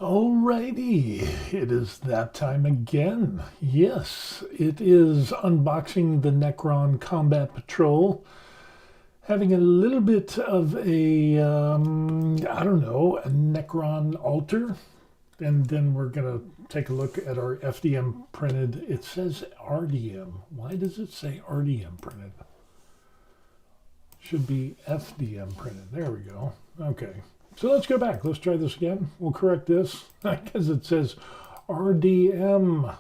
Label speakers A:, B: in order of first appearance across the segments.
A: Alrighty, it is that time again. Yes, it is unboxing the Necron Combat Patrol. Having a little bit of a, I don't know, a Necron altar. And then we're going to take a look at our FDM printed. It says RDM. Why does it say RDM printed? Should be FDM printed. There we go. Okay. So let's go back. Let's try this again. We'll correct this because it says RDM.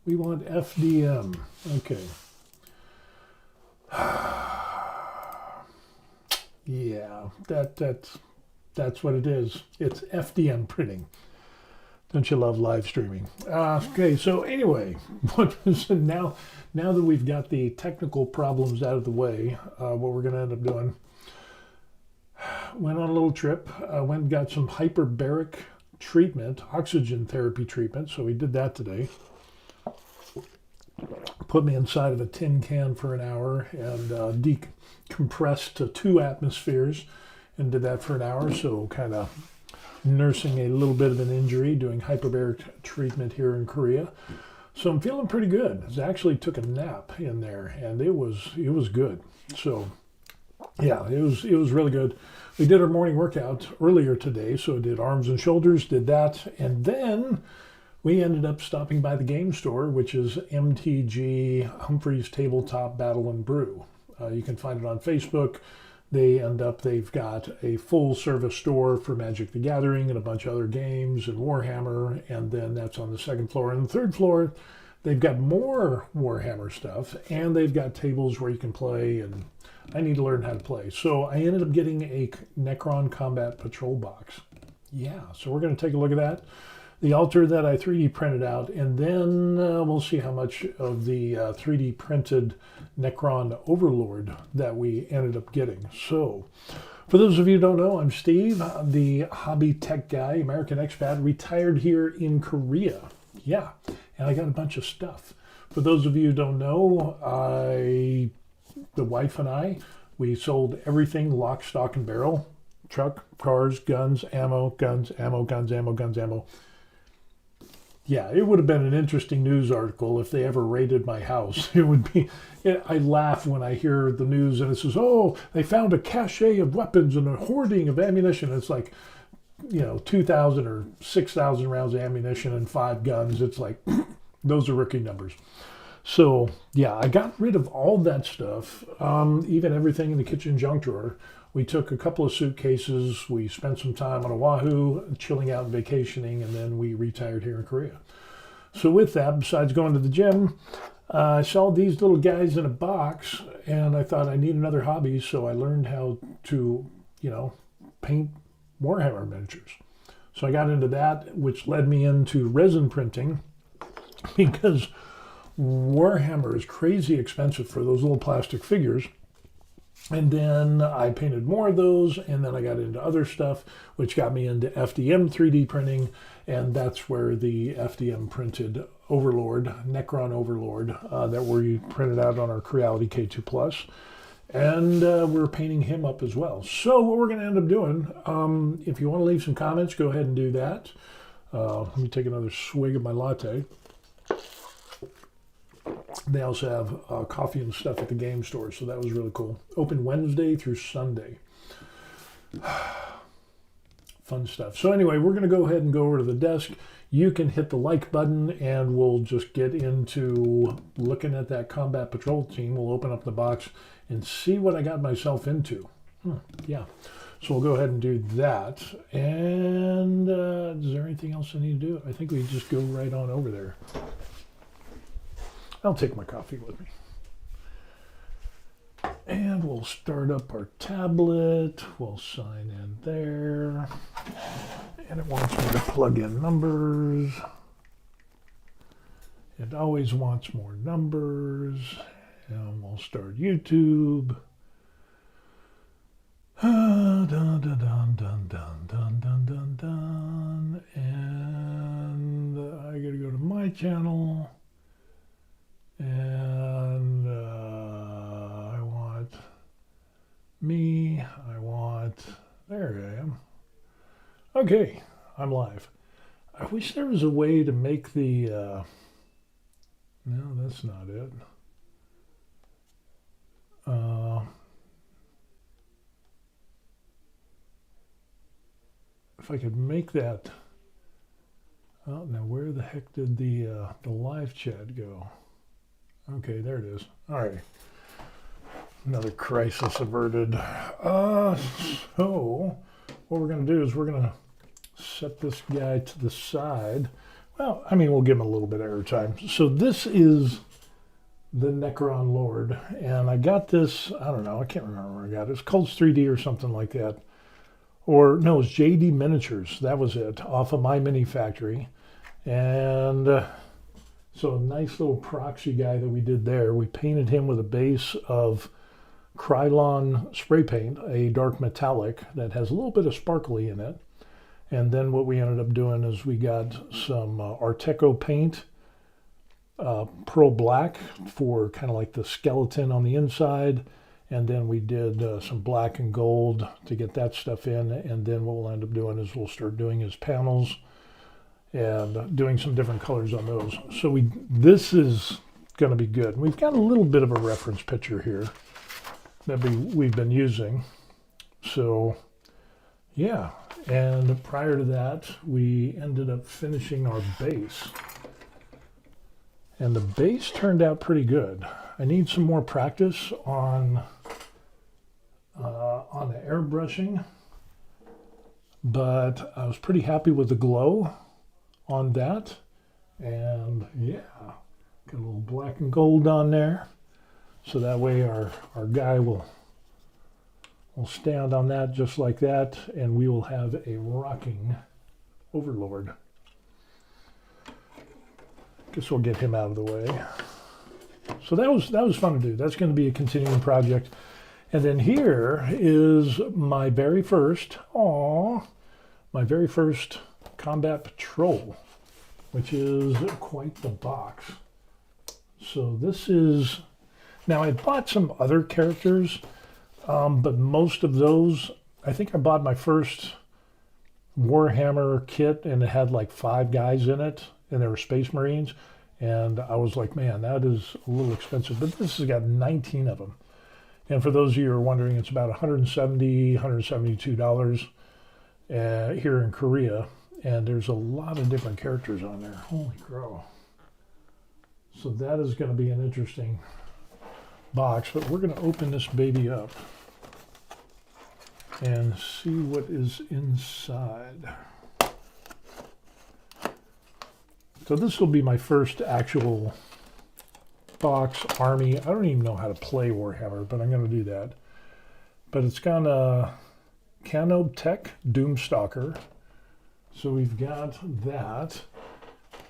A: We want FDM. Okay. Yeah, that's what it is. It's FDM printing. Don't you love live streaming? Okay, so anyway, now that we've got the technical problems out of the way, what we're going to end up doing, went on a little trip, went and got some hyperbaric treatment, oxygen therapy treatment, so we did that today. Put me inside of a tin can for an hour and decompressed to 2 atmospheres and did that for an hour, so kind of nursing a little bit of an injury, doing hyperbaric treatment here in Korea. So I'm feeling pretty good. I actually took a nap in there and it was good. So yeah, it was really good. We did our morning workout earlier today, so I did arms and shoulders, did that, and then we ended up stopping by the game store, which is MTG Humphrey's Tabletop Battle and Brew. You can find it on Facebook. They've got a full service store for Magic the Gathering and a bunch of other games and Warhammer, and then that's on the 2nd floor. And the 3rd floor, they've got more Warhammer stuff, and they've got tables where you can play, and I need to learn how to play. So I ended up getting a Necron Combat Patrol box. Yeah, so we're going to take a look at that. The altar that I 3D printed out, and then we'll see how much of the 3D printed Necron Overlord that we ended up getting. So, for those of you who don't know, I'm Steve, the hobby tech guy, American expat, retired here in Korea. Yeah, and I got a bunch of stuff. For those of you who don't know, the wife and I, we sold everything lock, stock, and barrel. Truck, cars, guns, ammo, guns, ammo, guns, ammo, guns, ammo. Yeah, it would have been an interesting news article if they ever raided my house. It would be, I laugh when I hear the news and it says, oh, they found a cache of weapons and a hoarding of ammunition. It's like, 2,000 or 6,000 rounds of ammunition and 5 guns. It's like, those are rookie numbers. So, yeah, I got rid of all that stuff, even everything in the kitchen junk drawer. We took a couple of suitcases, we spent some time on Oahu, chilling out and vacationing, and then we retired here in Korea. So with that, besides going to the gym, I saw these little guys in a box, and I thought I need another hobby, so I learned how to, paint Warhammer miniatures. So I got into that, which led me into resin printing, because Warhammer is crazy expensive for those little plastic figures. And then I painted more of those, and then I got into other stuff, which got me into FDM 3D printing, and that's where the FDM printed Overlord, Necron Overlord, that we printed out on our Creality K2 Plus, and we're painting him up as well. So what we're going to end up doing, if you want to leave some comments, go ahead and do that. Let me take another swig of my latte. They also have coffee and stuff at the game store, so that was really cool. Open Wednesday through Sunday. Fun stuff. So anyway, we're going to go ahead and go over to the desk. You can hit the like button, and we'll just get into looking at that Combat Patrol team. We'll open up the box and see what I got myself into. Yeah. So we'll go ahead and do that. And is there anything else I need to do? I think we just go right on over there. I'll take my coffee with me. And we'll start up our tablet. We'll sign in there. And it wants me to plug in numbers. It always wants more numbers. And we'll start YouTube. Dun, dun, dun, dun, dun, dun, dun, dun, dun. And I gotta go to my channel. And I want me, I want, there I am. Okay, I'm live. I wish there was a way to make the, no, that's not it. If I could make that, oh, now where the heck did the live chat go? Okay, there it is. All right. Another crisis averted. So what we're going to do is we're going to set this guy to the side. Well, I mean, we'll give him a little bit of airtime. So this is the Necron Lord, and I got this, I don't know, I can't remember where I got it. It's Cults 3D or something like that. Or no, it's JD Miniatures. That was it, off of My Mini Factory. And so a nice little proxy guy that we did there. We painted him with a base of Krylon spray paint, a dark metallic that has a little bit of sparkly in it. And then what we ended up doing is we got some Arteco paint, pearl black for kind of like the skeleton on the inside. And then we did some black and gold to get that stuff in. And then what we'll end up doing is we'll start doing his panels and doing some different colors on those. So this is going to be good. We've got a little bit of a reference picture here that we've been using. So yeah, and prior to that, we ended up finishing our base. And the base turned out pretty good. I need some more practice on the airbrushing, but I was pretty happy with the glow on that. And yeah, got a little black and gold on there. So that way our guy will stand on that just like that, and we will have a rocking Overlord. Guess we'll get him out of the way. So that was fun to do. That's going to be a continuing project. And then here is my very first combat patrol, which is quite the box. So this is, now I bought some other characters, but most of those, I think I bought my first Warhammer kit and it had like 5 guys in it, and they were Space Marines. And I was like, man, that is a little expensive, but this has got 19 of them. And for those of you who are wondering, it's about $170, $172 here in Korea. And there's a lot of different characters on there. Holy crow. So that is going to be an interesting box, but we're going to open this baby up and see what is inside. So this will be my first actual box army. I don't even know how to play Warhammer, but I'm going to do that. But it's got a Cano Tech Doomstalker. So we've got that.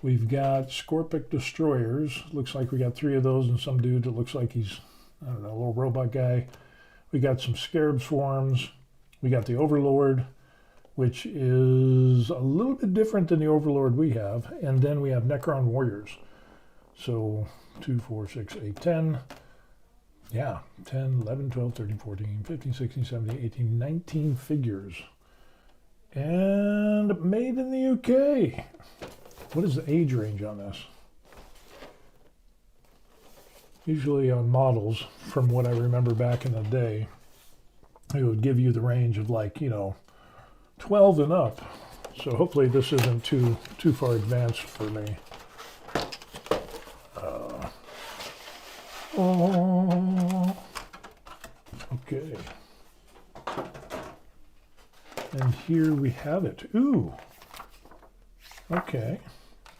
A: We've got Scorpic Destroyers. Looks like we got 3 of those, and some dude that looks like he's, I don't know, a little robot guy. We got some Scarab Swarms. We got the Overlord, which is a little bit different than the Overlord we have. And then we have Necron Warriors. So 2, 4, 6, 8, 10. Yeah, 10, 11, 12, 13, 14, 15, 16, 17, 18, 19 figures. And made in the UK. What is the age range on this? Usually on models, from what I remember back in the day, it would give you the range of like, 12 and up. So hopefully this isn't too far advanced for me. Okay. And here we have it. Ooh. Okay.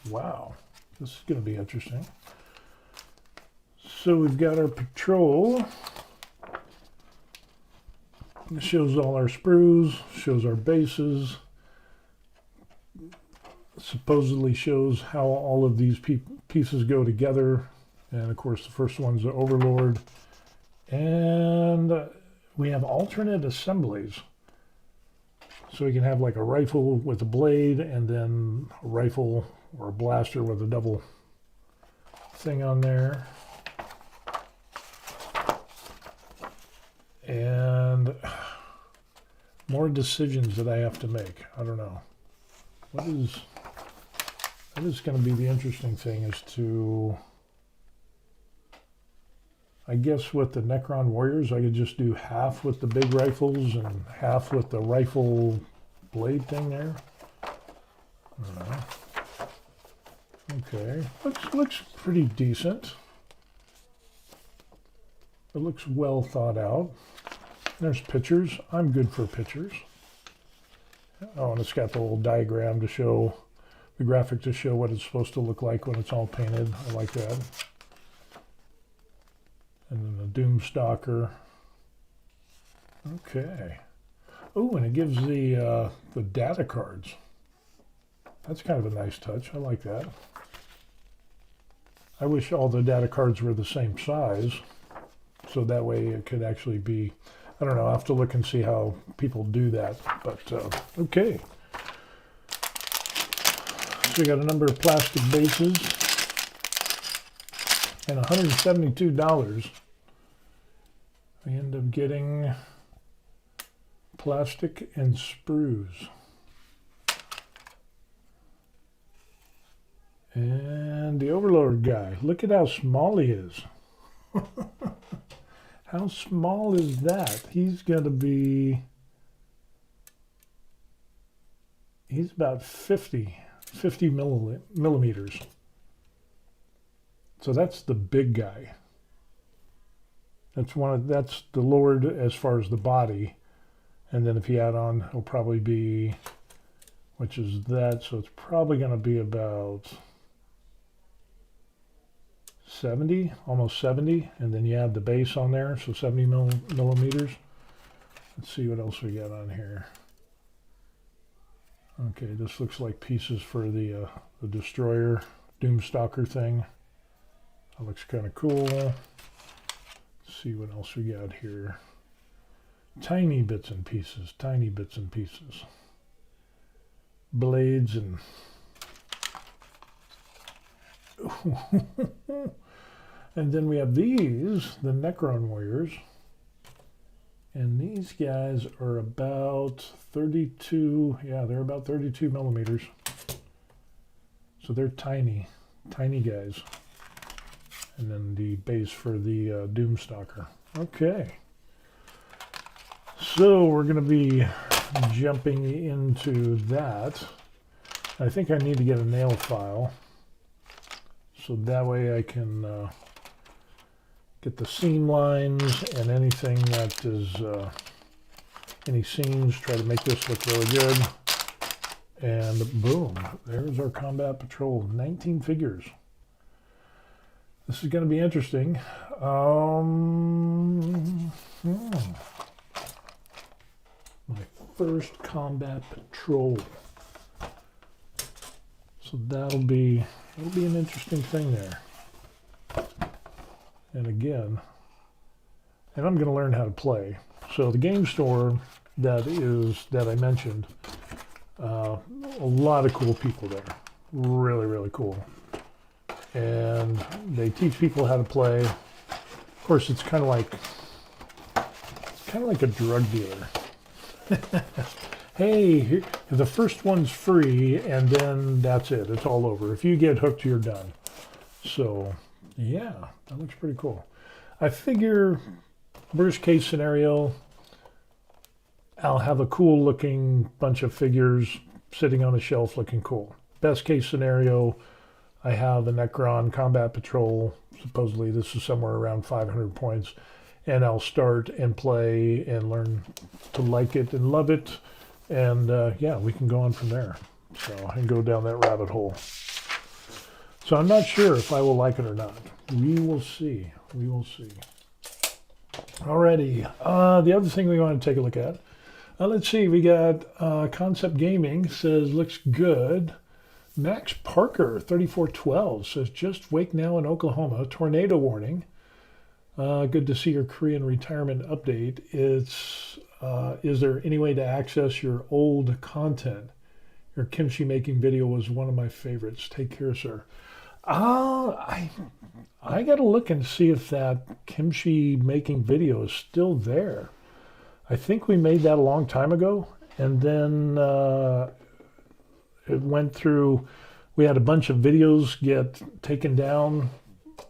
A: Wow. This is going to be interesting. So we've got our patrol. It shows all our sprues, shows our bases, supposedly shows how all of these pieces go together. And of course the first one's the Overlord. And we have alternate assemblies. So we can have like a rifle with a blade, and then a rifle or a blaster with a double thing on there. And more decisions that I have to make. I don't know. What is What is going to be the interesting thing is to, I guess with the Necron warriors, I could just do half with the big rifles and half with the rifle blade thing there. Okay, looks pretty decent. It looks well thought out. There's pictures. I'm good for pictures. Oh, and it's got the little diagram to show, the graphic to show what it's supposed to look like when it's all painted. I like that. And then the Doomstalker. Okay. Oh, and it gives the data cards. That's kind of a nice touch. I like that. I wish all the data cards were the same size, so that way it could actually be, I don't know, I'll have to look and see how people do that, but okay. So we got a number of plastic bases and $172. We end up getting plastic and sprues. And the Overlord guy, look at how small he is. How small is that? He's going to be, he's about 50 millimeters. So that's the big guy. That's the Lord as far as the body. And then if you add on, it'll probably be, which is that, so it's probably going to be about 70, almost 70, and then you add the base on there, so 70 millimeters. Let's see what else we got on here. Okay, this looks like pieces for the destroyer Doomstalker thing. That looks kind of cool. Let's see what else we got here. Tiny bits and pieces, tiny bits and pieces. Blades and and then we have these, the Necron warriors, and these guys are about 32, yeah, they're about 32 millimeters. So they're tiny, tiny guys. And then the base for the Doomstalker. Okay. So we're going to be jumping into that. I think I need to get a nail file, so that way I can get the seam lines and anything that is, any seams, try to make this look really good. And boom, there's our Combat Patrol, 19 figures. This is going to be interesting. My first Combat Patrol. So it'll be an interesting thing there. And again, and I'm going to learn how to play. So the game store that I mentioned, a lot of cool people there. Really, really cool. And they teach people how to play. Of course, it's kind of like a drug dealer. Hey, the first one's free, and then that's it. It's all over. If you get hooked, you're done. So, yeah, that looks pretty cool. I figure, worst case scenario, I'll have a cool looking bunch of figures sitting on a shelf looking cool. Best case scenario, I have a Necron Combat Patrol. Supposedly this is somewhere around 500 points. And I'll start and play and learn to like it and love it. And yeah, we can go on from there. So I can go down that rabbit hole. So I'm not sure if I will like it or not. We will see. We will see. Alrighty. The other thing we want to take a look at. Let's see. We got Concept Gaming says looks good. Max Parker 3412 says just wake now in Oklahoma. Tornado warning. Good to see your Korean retirement update. Is there any way to access your old content? Your kimchi making video was one of my favorites. Take care, sir. I got to look and see if that kimchi making video is still there. I think we made that a long time ago, and then it went through. we had a bunch of videos get taken down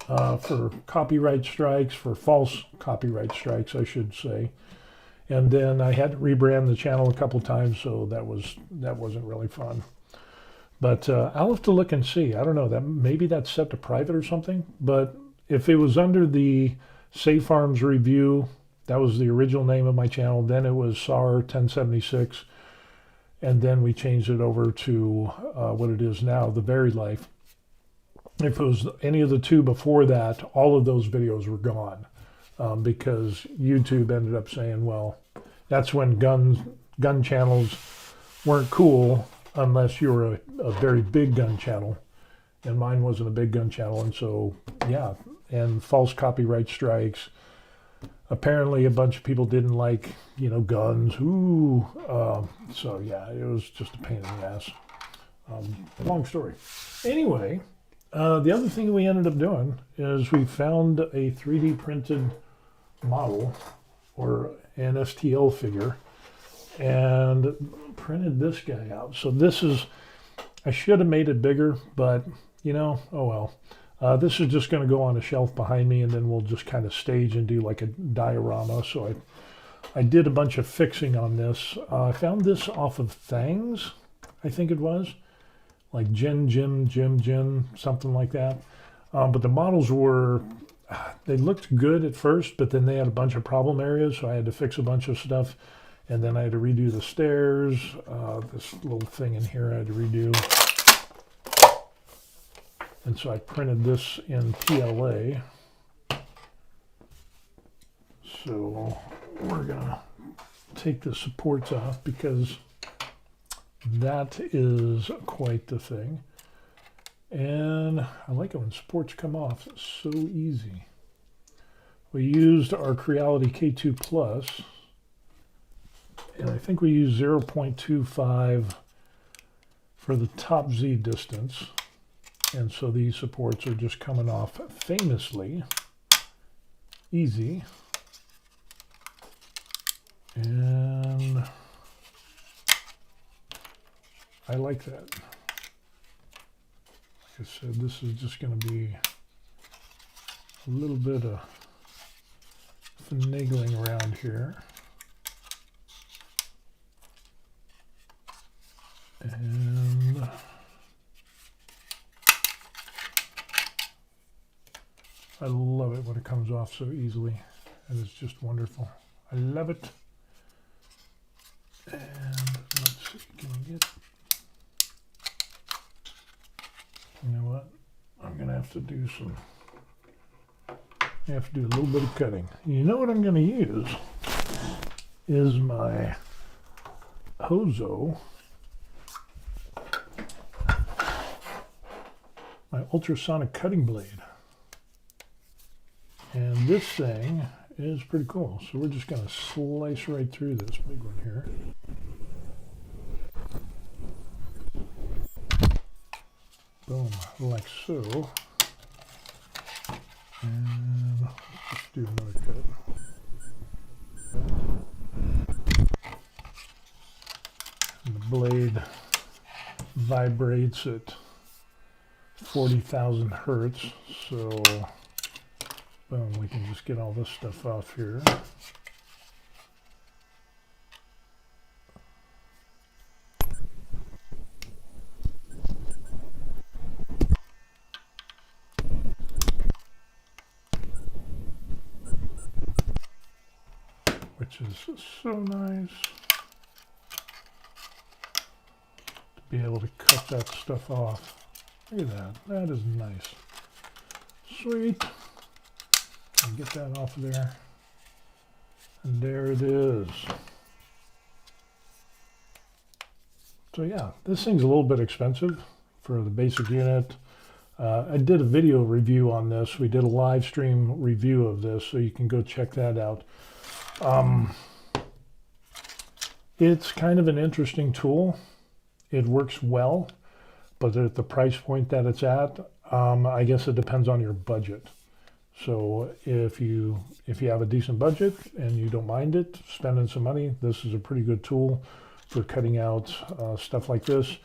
A: for copyright strikes, for false copyright strikes, I should say. And then I had to rebrand the channel a couple times, so that wasn't really fun. But I'll have to look and see. I don't know, that maybe that's set to private or something. But if it was under the Safe Farms Review, that was the original name of my channel. Then it was SAR 1076. And then we changed it over to what it is now, The Varied Life. If it was any of the two before that, all of those videos were gone. Because YouTube ended up saying, well, that's when gun channels weren't cool unless you were a very big gun channel. And mine wasn't a big gun channel. And so, yeah, and false copyright strikes. Apparently a bunch of people didn't like, you know, guns. Ooh. So, yeah, it was just a pain in the ass. Long story. Anyway, the other thing we ended up doing is we found a 3D printed model or an STL figure and printed this guy out. So this is, I should have made it bigger, but you know, oh well. This is just going to go on a shelf behind me, and then we'll just kind of stage and do like a diorama. So I did a bunch of fixing on this. I found this off of Thangs, I think it was, like Jim, something like that. But the models were, they looked good at first, but then they had a bunch of problem areas, so I had to fix a bunch of stuff. And then I had to redo the stairs. This little thing in here I had to redo. And so I printed this in PLA. So we're gonna take the supports off because that is quite the thing. And I like it when supports come off. It's so easy. We used our Creality K2 Plus, and I think we used 0.25 for the top Z distance. And so these supports are just coming off famously easy. And I like that. Like I said, this is just going to be a little bit of finagling around here. And I love it when it comes off so easily. And it's just wonderful. I love it. And let's see, can we get, you know what? I'm going to have to do some, I have to do a little bit of cutting. You know what I'm going to use is my Hozo, my ultrasonic cutting blade. And this thing is pretty cool. So we're just going to slice right through this big one here. Boom, like so. And let's just do another cut. And the blade vibrates at 40,000 hertz. So boom, we can just get all this stuff off here. Which is so nice to be able to cut that stuff off. Look at that, that is nice. Sweet. And get that off of there. And there it is. So yeah, this thing's a little bit expensive for the basic unit. I did a video review on this. We did a live stream review of this, so you can go check that out. It's kind of an interesting tool. It works well, but at the price point that it's at, I guess it depends on your budget. So if you have a decent budget and you don't mind it, spending some money, this is a pretty good tool for cutting out stuff like this.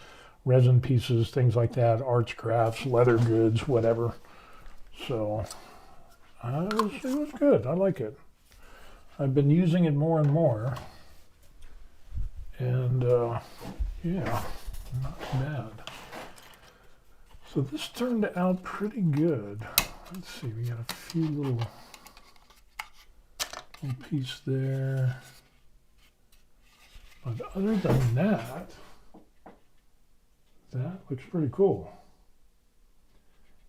A: resin pieces, things like that, arts, crafts, leather goods, whatever. So it was good. I like it. I've been using it more and more. And yeah, not bad. So this turned out pretty good. Let's see, we got a few little piece there. But other than that, that looks pretty cool.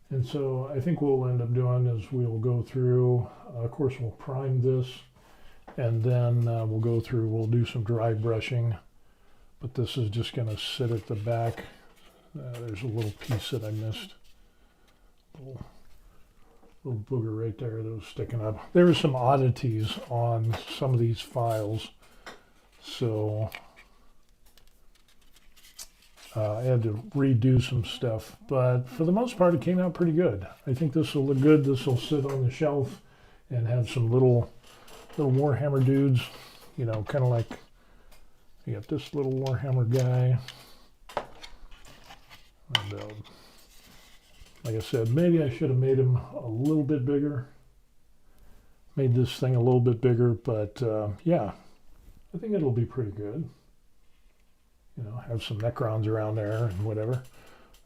A: And so I think what we'll end up doing is we'll go through, of course we'll prime this, and then we'll go through, we'll do some dry brushing. But this is just going to sit at the back. There's a little piece that I missed. Little booger right there that was sticking up. There were some oddities on some of these files. So I had to redo some stuff. But for the most part, it came out pretty good. I think this will look good. This will sit on the shelf and have some little Warhammer dudes. You know, kind of like, you got this little Warhammer guy. And like I said, maybe I should have made him a little bit bigger. Made this thing a little bit bigger, but yeah, I think it'll be pretty good. You know, have some Necrons around there and whatever.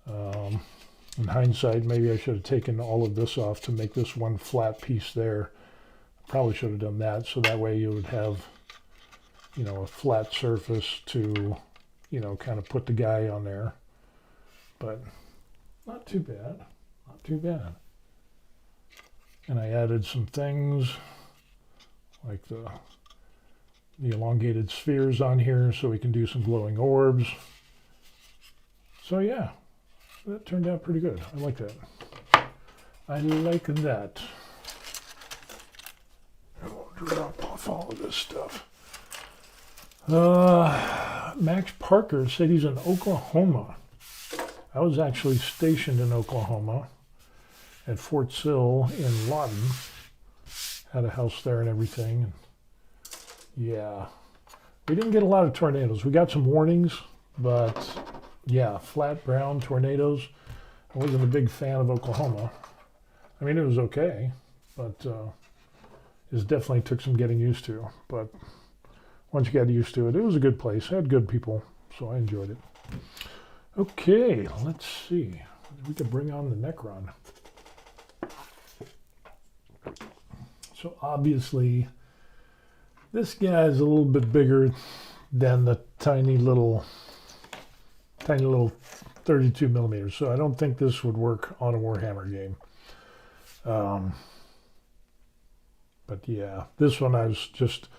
A: In hindsight, maybe I should have taken all of this off to make this one flat piece there. Probably should have done that, so that way you would have, you know, a flat surface to, you know, kind of put the guy on there. But not too bad, not too bad. And I added some things like the elongated spheres on here so we can do some glowing orbs. So yeah, that turned out pretty good. I like that. I like that. I won't drop off all of this stuff. Max Parker said he's in Oklahoma. I was actually stationed in Oklahoma at Fort Sill in Lawton. Had a house there and everything. Yeah, we didn't get a lot of tornadoes. We got some warnings, but yeah, flat brown tornadoes. I wasn't a big fan of Oklahoma. I mean, it was okay, but it definitely took some getting used to. But once you got used to it, it was a good place. I had good people, so I enjoyed it. Okay, let's see. We can bring on the Necron. So obviously, this guy is a little bit bigger than the tiny little 32 millimeters. So I don't think this would work on a Warhammer game. But yeah, this one I was just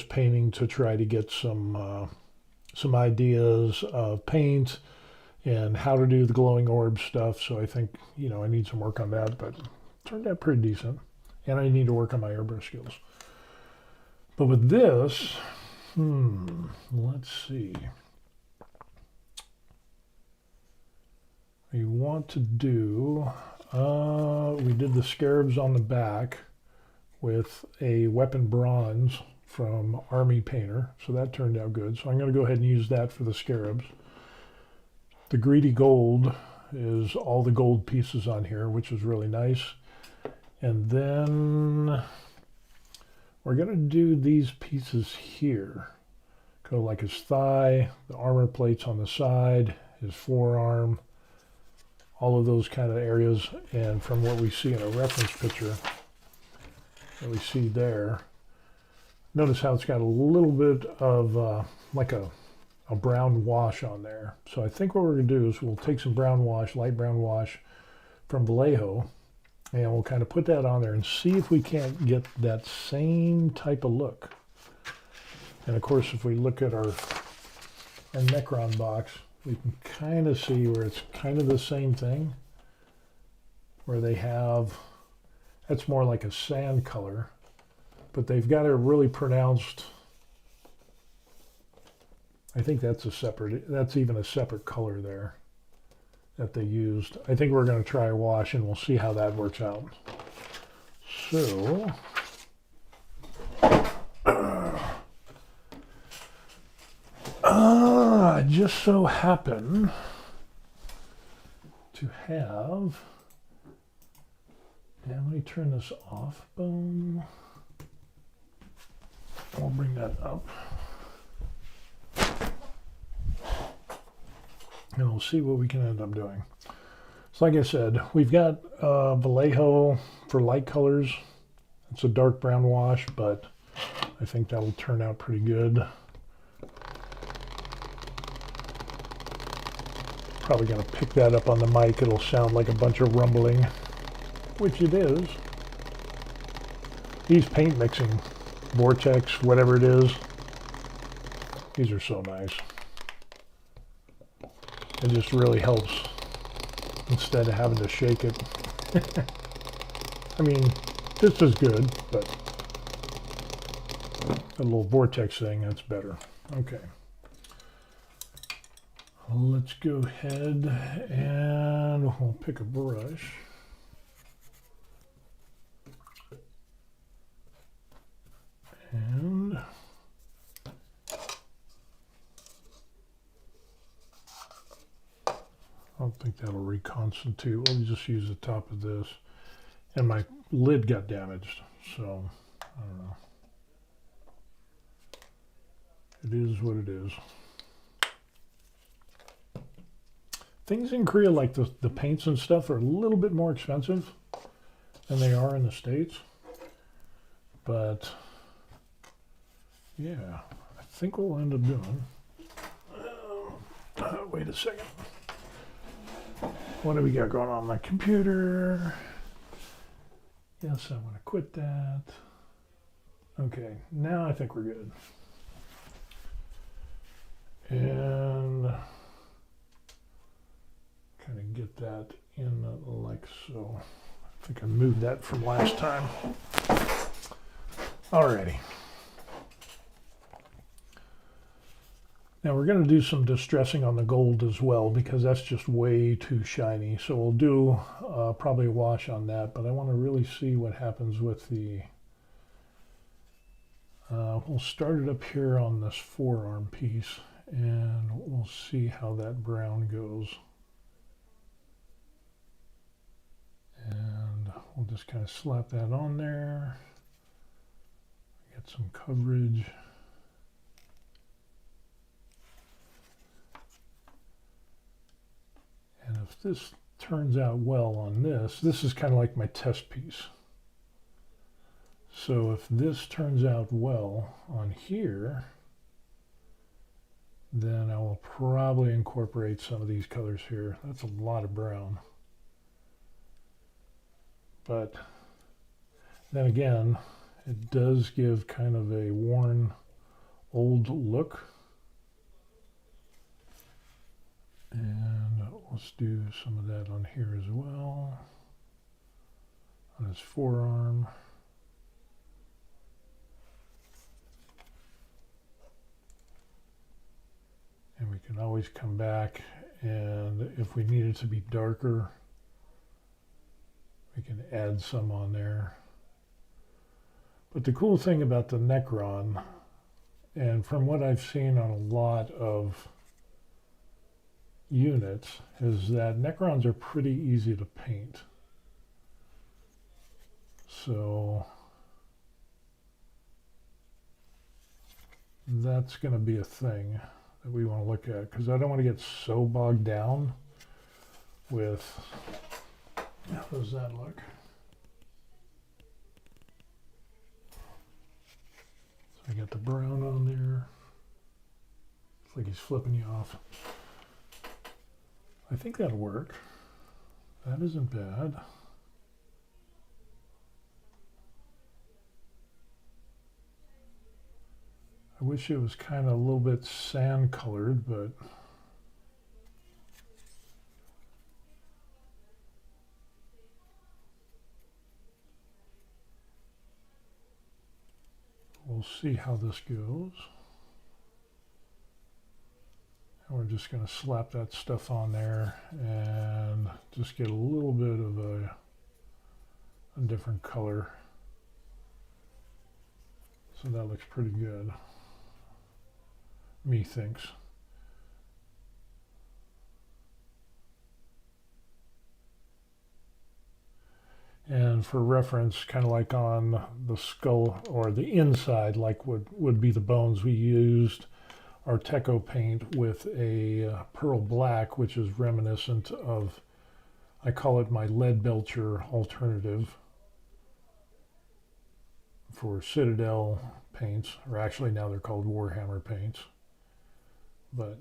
A: painting to try to get some ideas of paint and how to do the glowing orb stuff. So I think, you know, I need some work on that, but it turned out pretty decent. And I need to work on my airbrush skills. But with this, let's see. We want to do, we did the scarabs on the back with a weapon bronze from Army Painter. So that turned out good. So I'm going to go ahead and use that for the scarabs. The greedy gold is all the gold pieces on here, which is really nice. And then we're going to do these pieces here. Go like his thigh, the armor plates on the side, his forearm, all of those kind of areas. And from what we see in a reference picture that we see there, notice how it's got a little bit of like a brown wash on there. So I think what we're going to do is we'll take some brown wash, light brown wash from Vallejo, and we'll kind of put that on there and see if we can't get that same type of look. And of course, if we look at our Necron box, we can kind of see where it's kind of the same thing, where they have, that's more like a sand color, but they've got a really pronounced, I think that's even a separate color there that they used. I think we're going to try a wash and we'll see how that works out. So, I just so happen to have, and let me turn this off, boom. I'll bring that up. And we'll see what we can end up doing. So like I said, we've got Vallejo for light colors. It's a dark brown wash, but I think that'll turn out pretty good. Probably going to pick that up on the mic. It'll sound like a bunch of rumbling, which it is. These paint mixing, Vortex, whatever it is, these are so nice. It just really helps instead of having to shake it. I mean, this is good, but a little Vortex thing, that's better. Okay. Let's go ahead and we'll pick a brush. And I don't think that'll reconstitute. We'll just use the top of this. And my lid got damaged, so I don't know. It is what it is. Things in Korea, like the paints and stuff, are a little bit more expensive than they are in the States. But yeah, I think what we'll end up doing. Wait a second. What do we got going on my computer? Yes, I want to quit that. Okay, now I think we're good. And kind of get that in like so. I think I moved that from last time. Alrighty. Now we're going to do some distressing on the gold as well because that's just way too shiny. So we'll do probably a wash on that, but I want to really see what happens with the, we'll start it up here on this forearm piece and we'll see how that brown goes. And we'll just kind of slap that on there, get some coverage. And if this turns out well on this, this is kind of like my test piece. So if this turns out well on here, then I will probably incorporate some of these colors here. That's a lot of brown. But then again, it does give kind of a worn, old look. And let's do some of that on here as well, on his forearm. And we can always come back, and if we need it to be darker, we can add some on there. But the cool thing about the Necron, and from what I've seen on a lot of units, is that Necrons are pretty easy to paint. So that's going to be a thing that we want to look at, because I don't want to get so bogged down with, how does that look? So I got the brown on there. It's like he's flipping you off. I think that'll work. That isn't bad. I wish it was kind of a little bit sand colored, but we'll see how this goes. And we're just going to slap that stuff on there and just get a little bit of a different color. So that looks pretty good, methinks. And for reference, kind of like on the skull or the inside, like would be the bones, we used our Teco paint with a pearl black, which is reminiscent of, I call it my Leadbelcher alternative for Citadel paints, or actually now they're called Warhammer paints. But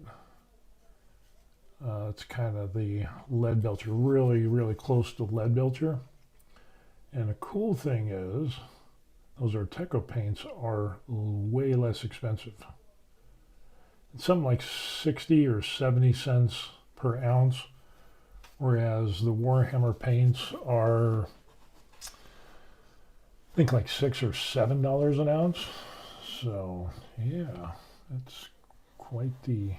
A: it's kind of the Leadbelcher, really, really close to Leadbelcher. And the cool thing is, those Arteco paints are way less expensive. It's something like 60 or 70 cents per ounce, whereas the Warhammer paints are, I think, like $6 or $7 an ounce. So yeah, that's quite the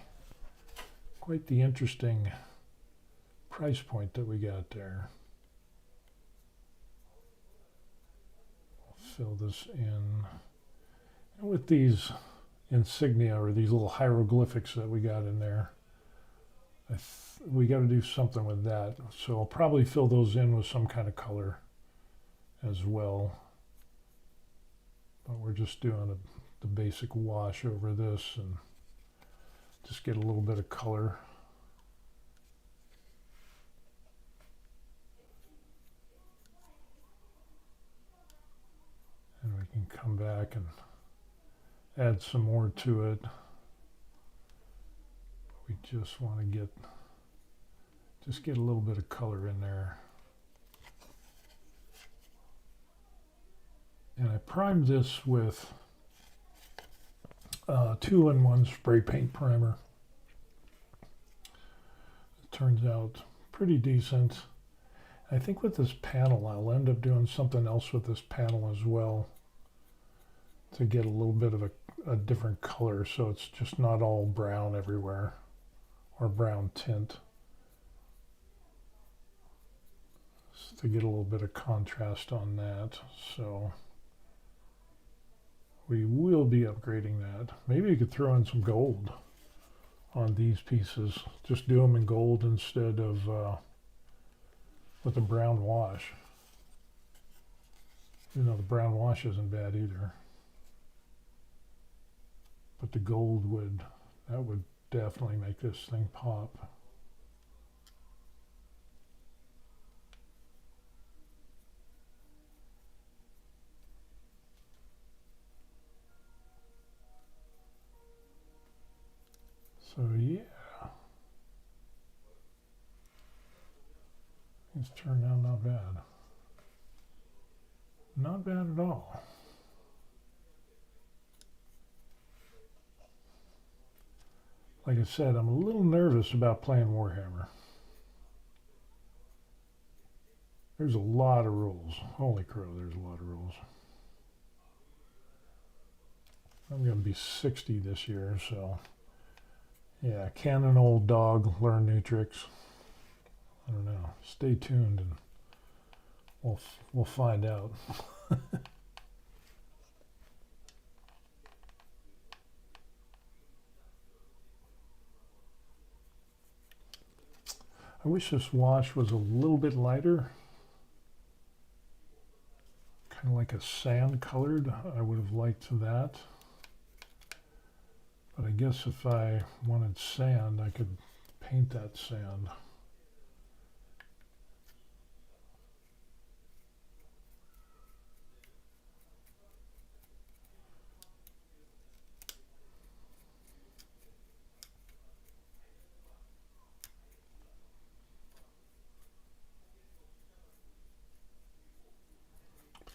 A: interesting price point that we got there. Fill this in, and with these insignia or these little hieroglyphics that we got in there, we got to do something with that. So I'll probably fill those in with some kind of color as well. But we're just doing the basic wash over this and just get a little bit of color. And we can come back and add some more to it. We just want to get a little bit of color in there. And I primed this with 2-in-1 spray paint primer. It turns out pretty decent. I think with this panel, I'll end up doing something else with this panel as well to get a little bit of a different color, so it's just not all brown everywhere, or brown tint. So to get a little bit of contrast on that. So we will be upgrading that. Maybe you could throw in some gold on these pieces. Just do them in gold instead of with a brown wash. You know, the brown wash isn't bad either. But the gold would definitely make this thing pop. So yeah, it's turned out not bad. Not bad at all. Like I said, I'm a little nervous about playing Warhammer. There's a lot of rules. Holy crow, there's a lot of rules. I'm going to be 60 this year, so yeah, can an old dog learn new tricks? I don't know. Stay tuned and we'll find out. I wish this wash was a little bit lighter, kind of like a sand colored. I would have liked that. But I guess if I wanted sand, I could paint that sand.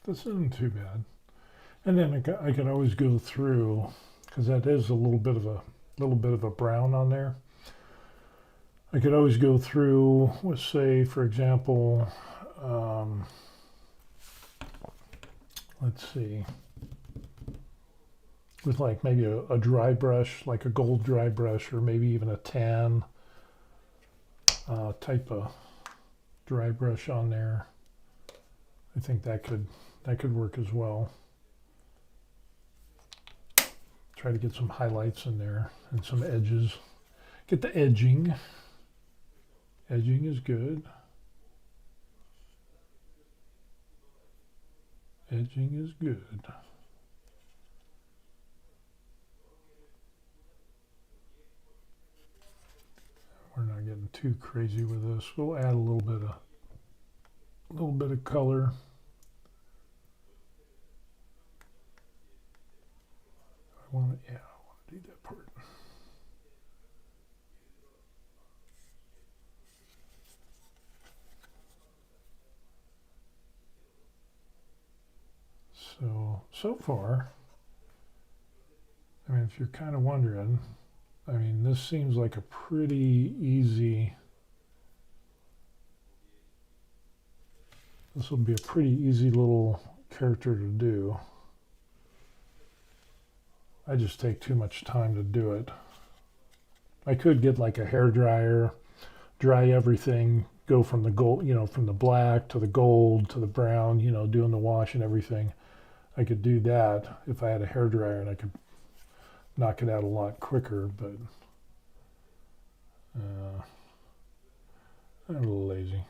A: This isn't too bad. And then I could always go through, because that is a little bit of a brown on there. I could always go through, let's say, for example, let's see, with like maybe a dry brush, like a gold dry brush, or maybe even a tan type of dry brush on there. I think that could work as well. Try to get some highlights in there and some edges. Get the edging. Edging is good. Edging is good. We're not getting too crazy with this. We'll add a little bit of color. I want to do that part. So far, I mean, if you're kind of wondering, I mean, this seems like a pretty easy, this will be a pretty easy little character to do. I just take too much time to do it. I could get like a hair dryer, dry everything, go from the gold, from the black to the gold to the brown, doing the wash and everything. I could do that if I had a hair dryer and I could knock it out a lot quicker, but I'm a little lazy.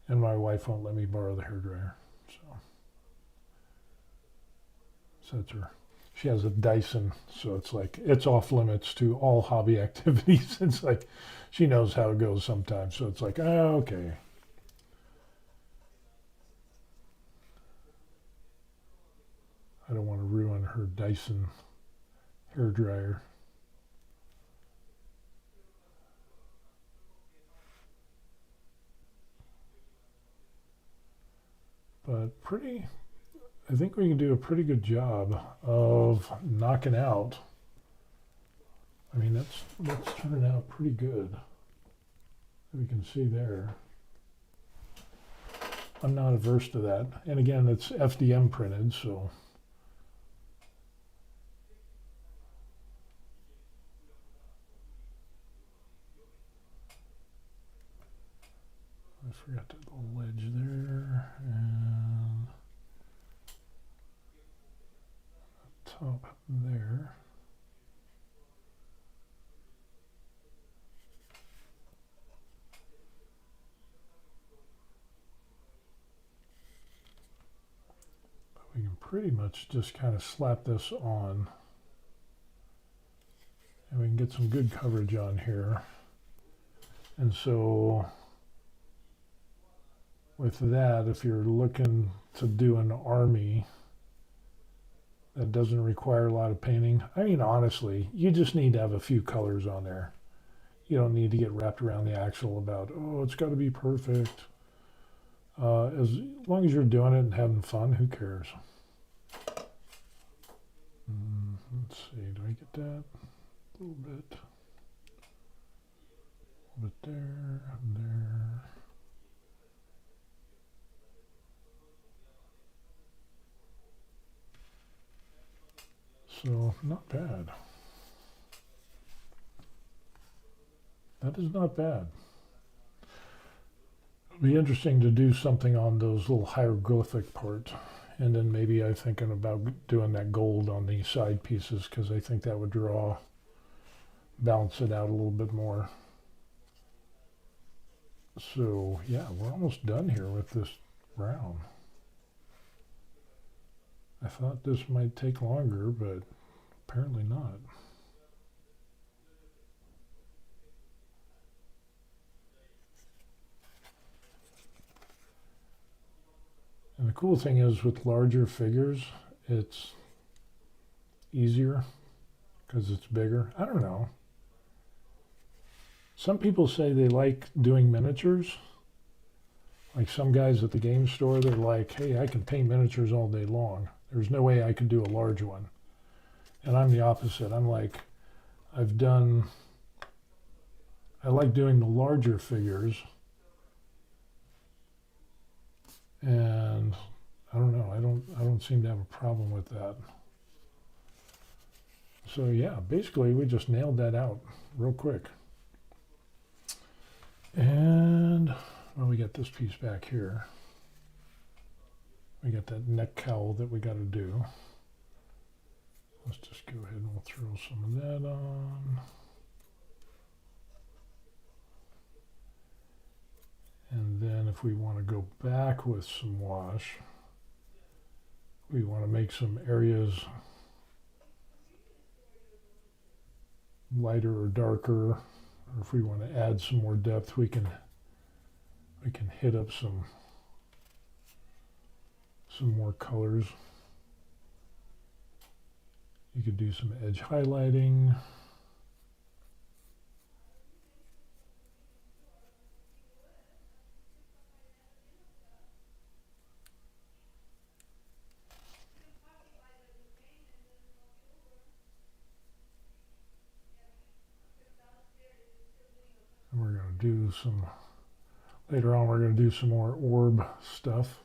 A: And my wife won't let me borrow the hair dryer. So that's her. She has a Dyson, so it's like, it's off limits to all hobby activities. It's like, she knows how it goes sometimes. So it's like, oh, okay. I don't want to ruin her Dyson hair dryer. But I think we can do a pretty good job of knocking out. I mean, that's turning out pretty good. We can see there. I'm not averse to that. And again, it's FDM printed, so. I forgot the ledge there, and top there. But we can pretty much just kind of slap this on, and we can get some good coverage on here. And so with that, if you're looking to do an army that doesn't require a lot of painting, I mean, honestly, you just need to have a few colors on there. You don't need to get wrapped around the axle about, oh, it's got to be perfect. As long as you're doing it and having fun, who cares? Let's see, do I get that? A little bit there, and there. So, not bad. That is not bad. It'll be interesting to do something on those little hieroglyphic parts. And then maybe I'm thinking about doing that gold on the side pieces, because I think that would balance it out a little bit more. So, yeah, we're almost done here with this brown. I thought this might take longer, but apparently not. And the cool thing is with larger figures, it's easier because it's bigger. I don't know. Some people say they like doing miniatures. Like some guys at the game store, they're like, hey, I can paint miniatures all day long. There's no way I could do a large one. And I'm the opposite. I'm like, I like doing the larger figures. And I don't know, I don't seem to have a problem with that. So yeah, basically we just nailed that out real quick. And well, we got this piece back here. We got that neck cowl that we got to do. Let's just go ahead and we'll throw some of that on. And then if we want to go back with some wash, we want to make some areas lighter or darker, or if we want to add some more depth, we can hit up some more colors. You could do some edge highlighting. And we're going to do some, later on we're going to do some more orb stuff.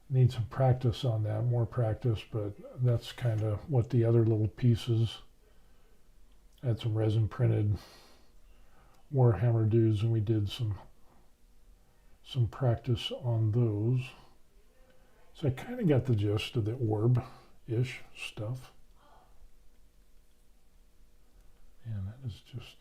A: Need some practice on that, more practice, but that's kind of what the other little pieces. I had some resin printed Warhammer dudes, and we did some practice on those. So I kind of got the gist of the orb-ish stuff. And that is just...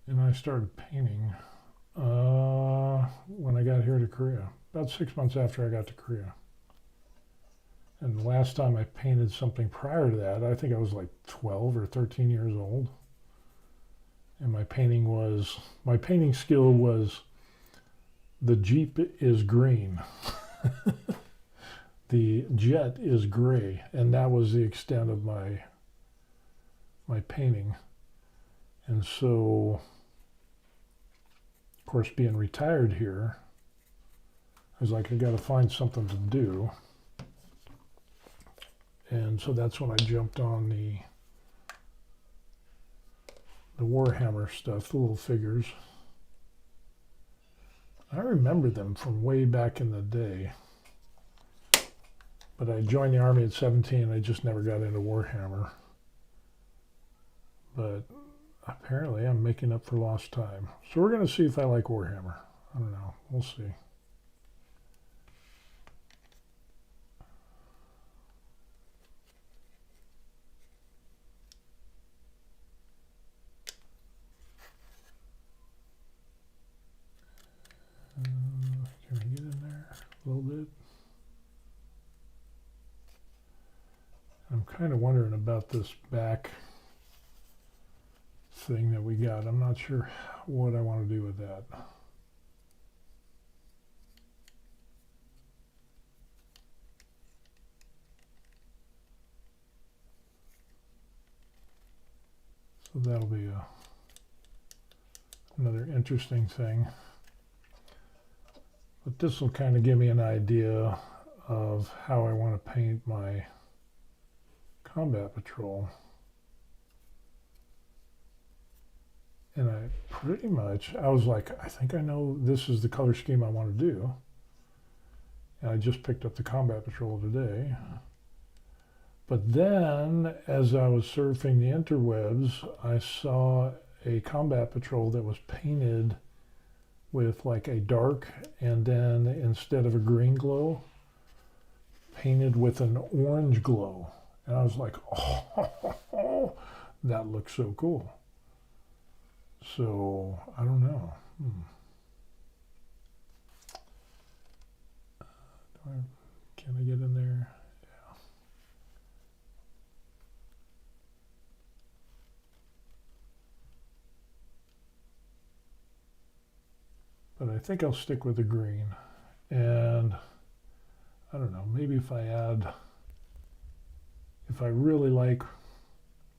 A: And I started painting when I got here to Korea, about 6 months after I got to Korea. And the last time I painted something prior to that, I think I was like 12 or 13 years old. And my painting skill was, the Jeep is green. The jet is gray. And that was the extent of my painting. And so, of course, being retired here, I was like, I got to find something to do. And so that's when I jumped on the Warhammer stuff, the little figures. I remember them from way back in the day. But I joined the Army at 17, and I just never got into Warhammer. But apparently I'm making up for lost time. So we're going to see if I like Warhammer. I don't know. We'll see. Can I get in there a little bit? I'm kind of wondering about this back thing that we got. I'm not sure what I want to do with that. So that'll be another interesting thing. But this will kind of give me an idea of how I want to paint my combat patrol. And I was like, I think I know this is the color scheme I want to do. And I just picked up the combat patrol today. But then, as I was surfing the interwebs, I saw a combat patrol that was painted with like a dark, and then instead of a green glow, painted with an orange glow. And I was like, oh, that looks so cool. So, I don't know. Can I get in there? Yeah. But I think I'll stick with the green. And I don't know, maybe if I really like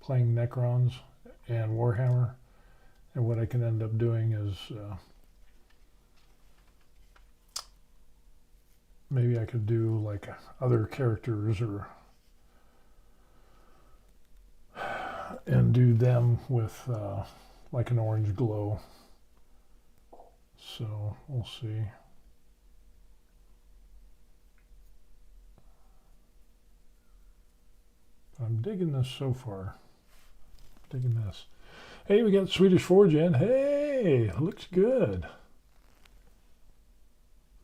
A: playing Necrons and Warhammer, and what I can end up doing is maybe I could do like other characters and do them with like an orange glow. So we'll see. I'm digging this so far. Digging this. Hey, we got Swedish Forge in. Hey, looks good.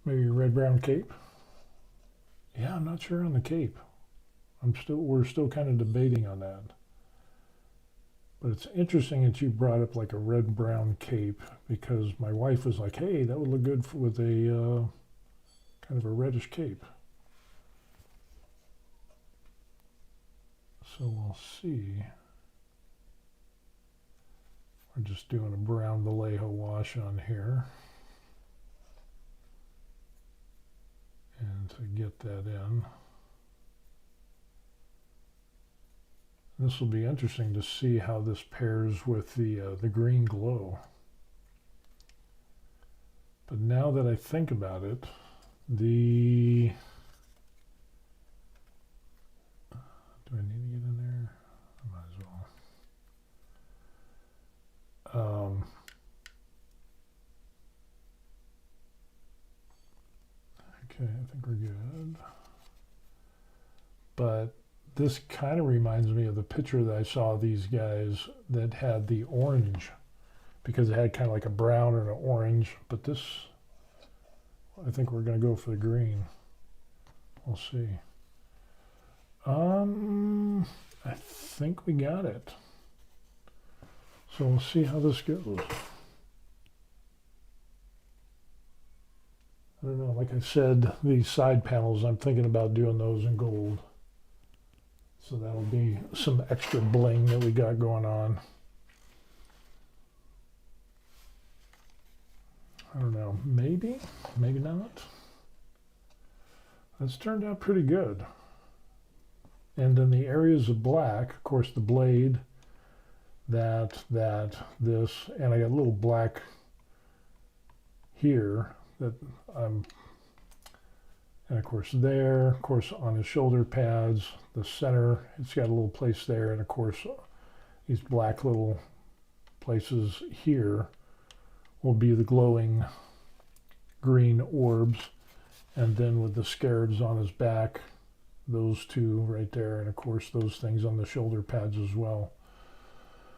A: Maybe a red-brown cape. Yeah, I'm not sure on the cape. We're still kind of debating on that. But it's interesting that you brought up like a red-brown cape, because my wife was like, hey, that would look good with a kind of a reddish cape. So we'll see. We're just doing a brown Vallejo wash on here. And to get that in. This will be interesting to see how this pairs with the green glow. But now that I think about it, do I need to get in there? I might as well. Okay, I think we're good. But this kind of reminds me of the picture that I saw of these guys that had the orange, because it had kind of like a brown and an orange, but this, I think we're going to go for the green. We'll see. I think we got it. So we'll see how this goes. I don't know, like I said, these side panels, I'm thinking about doing those in gold. So that'll be some extra bling that we got going on. I don't know, maybe, maybe not. That's turned out pretty good. And then the areas of black, of course, the blade, this, and I got a little black here that I'm, and of course there, of course on the shoulder pads, the center, it's got a little place there, and of course these black little places here will be the glowing green orbs, and then with the scarabs on his back, those two right there, and of course those things on the shoulder pads as well.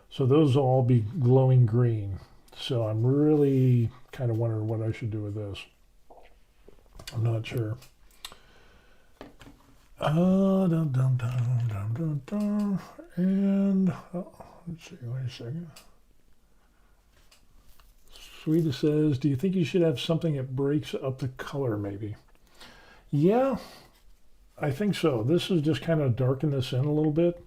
A: So those will all be glowing green. So I'm really kind of wondering what I should do with this. I'm not sure. And let's see, wait a second. Sweden says, do you think you should have something that breaks up the color maybe? Yeah, I think so. This is just kind of darken this in a little bit.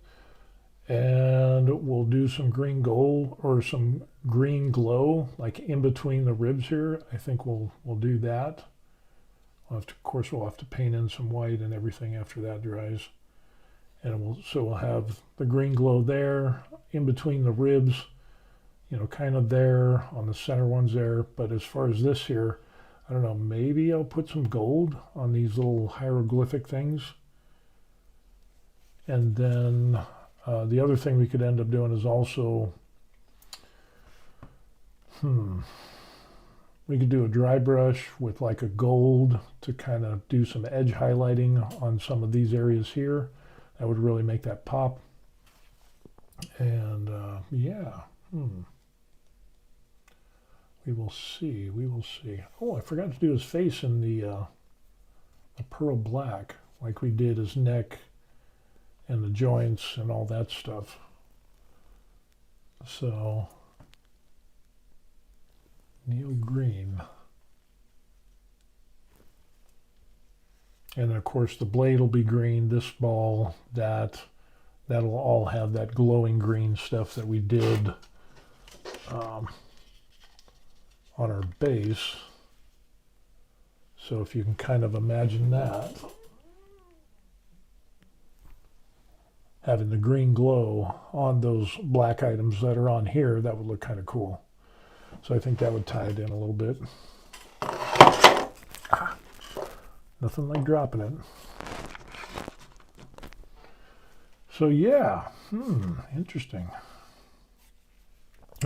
A: And we'll do some green gold or some green glow like in between the ribs here. I think we'll do that. We'll have to, of course, we'll have to paint in some white and everything after that dries. And we'll have the green glow there in between the ribs, you know, kind of there on the center ones there. But as far as this here, I don't know, maybe I'll put some gold on these little hieroglyphic things. And then the other thing we could end up doing is also, we could do a dry brush with like a gold to kind of do some edge highlighting on some of these areas here. That would really make that pop. And yeah, we will see, we will see. Oh, I forgot to do his face in the pearl black, like we did his neck and the joints and all that stuff. So, Neil Green. And then of course the blade will be green, this ball, that'll all have that glowing green stuff that we did on our base. So if you can kind of imagine that, having the green glow on those black items that are on here, that would look kind of cool. So I think that would tie it in a little bit. Nothing like dropping it. So yeah, interesting.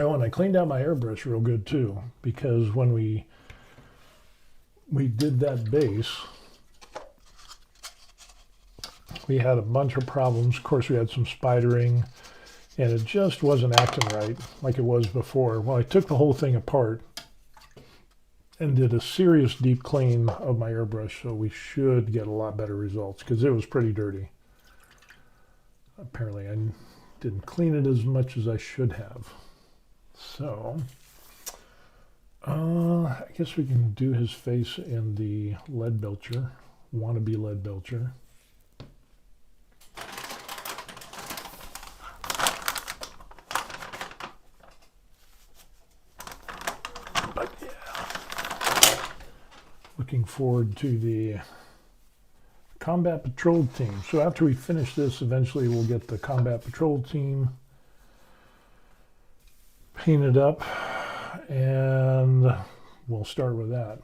A: Oh, and I cleaned out my airbrush real good too, because when we did that base, we had a bunch of problems. Of course, we had some spidering, and it just wasn't acting right like it was before. Well, I took the whole thing apart and did a serious deep clean of my airbrush, so we should get a lot better results, because it was pretty dirty. Apparently, I didn't clean it as much as I should have. So, I guess we can do his face in the lead belcher, wannabe lead belcher. But yeah, looking forward to the combat patrol team. So after we finish this, eventually we'll get the combat patrol team painted up, and we'll start with that.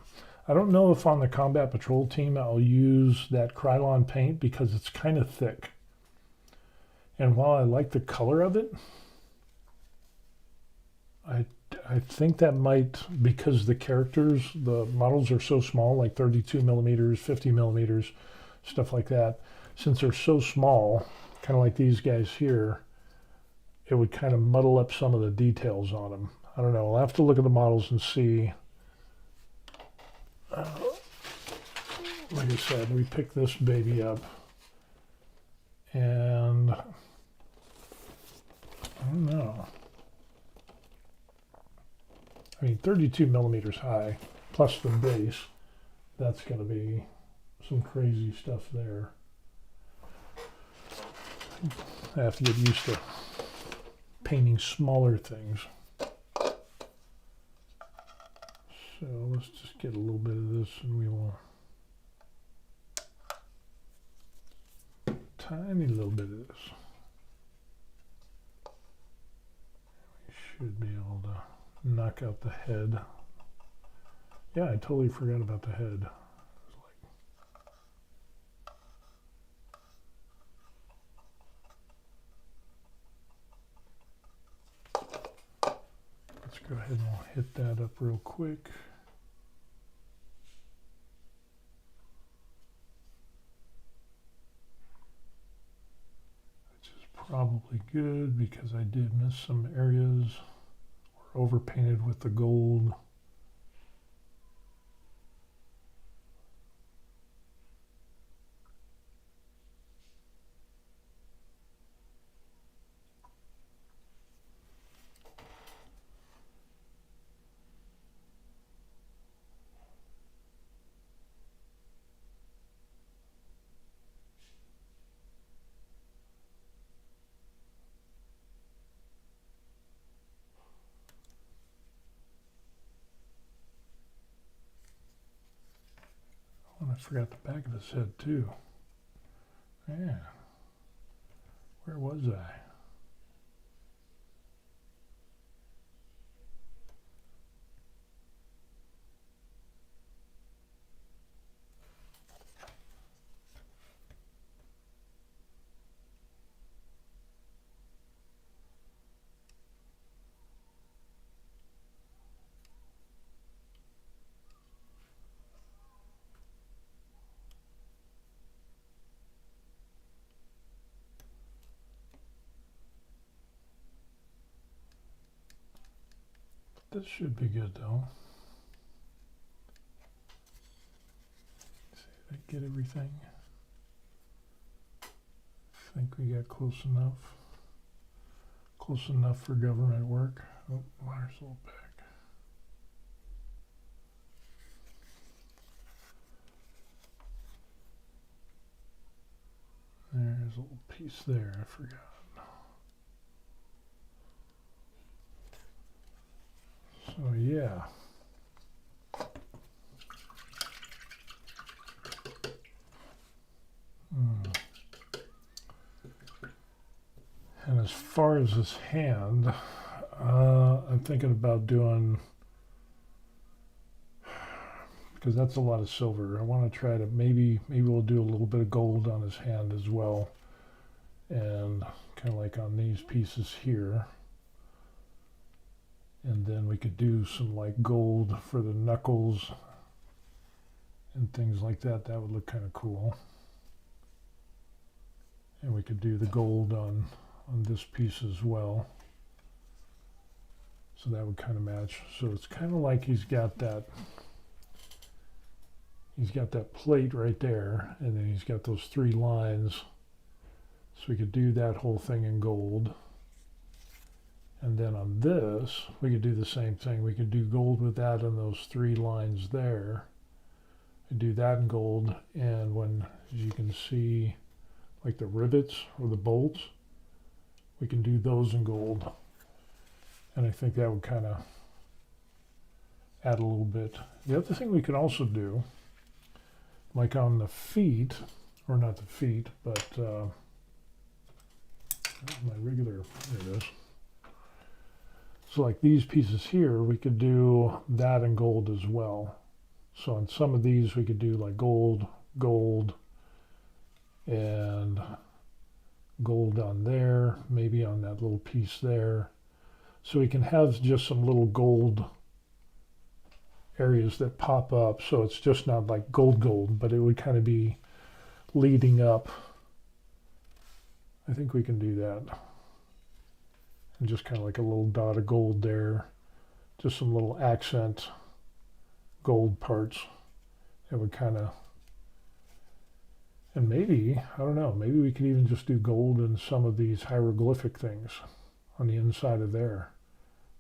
A: I don't know if on the combat patrol team I'll use that Krylon paint, because it's kind of thick. And while I like the color of it, I think that might, because the characters, the models are so small, like 32 millimeters, 50 millimeters, stuff like that. Since they're so small, kind of like these guys here, it would kind of muddle up some of the details on them. I don't know. I'll have to look at the models and see. Like I said, we picked this baby up, and I don't know. I mean, 32 millimeters high, plus the base, that's going to be some crazy stuff there. I have to get used to painting smaller things. So let's just get a little bit of this, and we will tiny little bit of this. We should be able to knock out the head. Yeah, I totally forgot about the head. Let's go ahead and we'll hit that up real quick. Which is probably good, because I did miss some areas. We're overpainted with the gold. I forgot the back of his head too. Yeah. Where was I? This should be good though. See, did I get everything? I think we got close enough. Close enough for government work. Oh, water's a little back. There's a little piece there, I forgot. So yeah. And as far as his hand, I'm thinking about doing, because that's a lot of silver. I want to try to maybe we'll do a little bit of gold on his hand as well, and kind of like on these pieces here. And then we could do some like gold for the knuckles and things like that. That would look kind of cool. And we could do the gold on this piece as well. So that would kind of match. So it's kind of like he's got that plate right there, and then he's got those 3 lines. So we could do that whole thing in gold. And then on this, we could do the same thing. We could do gold with that and those 3 lines there. We do that in gold, and when, as you can see, like the rivets or the bolts, we can do those in gold. And I think that would kind of add a little bit. The other thing we could also do, like on the feet, or not the feet, but my regular, there it is. So like these pieces here, we could do that in gold as well. So on some of these, we could do like gold, gold, and gold on there, maybe on that little piece there. So we can have just some little gold areas that pop up. So it's just not like gold, but it would kind of be leading up. I think we can do that. And just kind of like a little dot of gold there. Just some little accent gold parts. It would kind of, and maybe, I don't know, maybe we could even just do gold in some of these hieroglyphic things on the inside of there.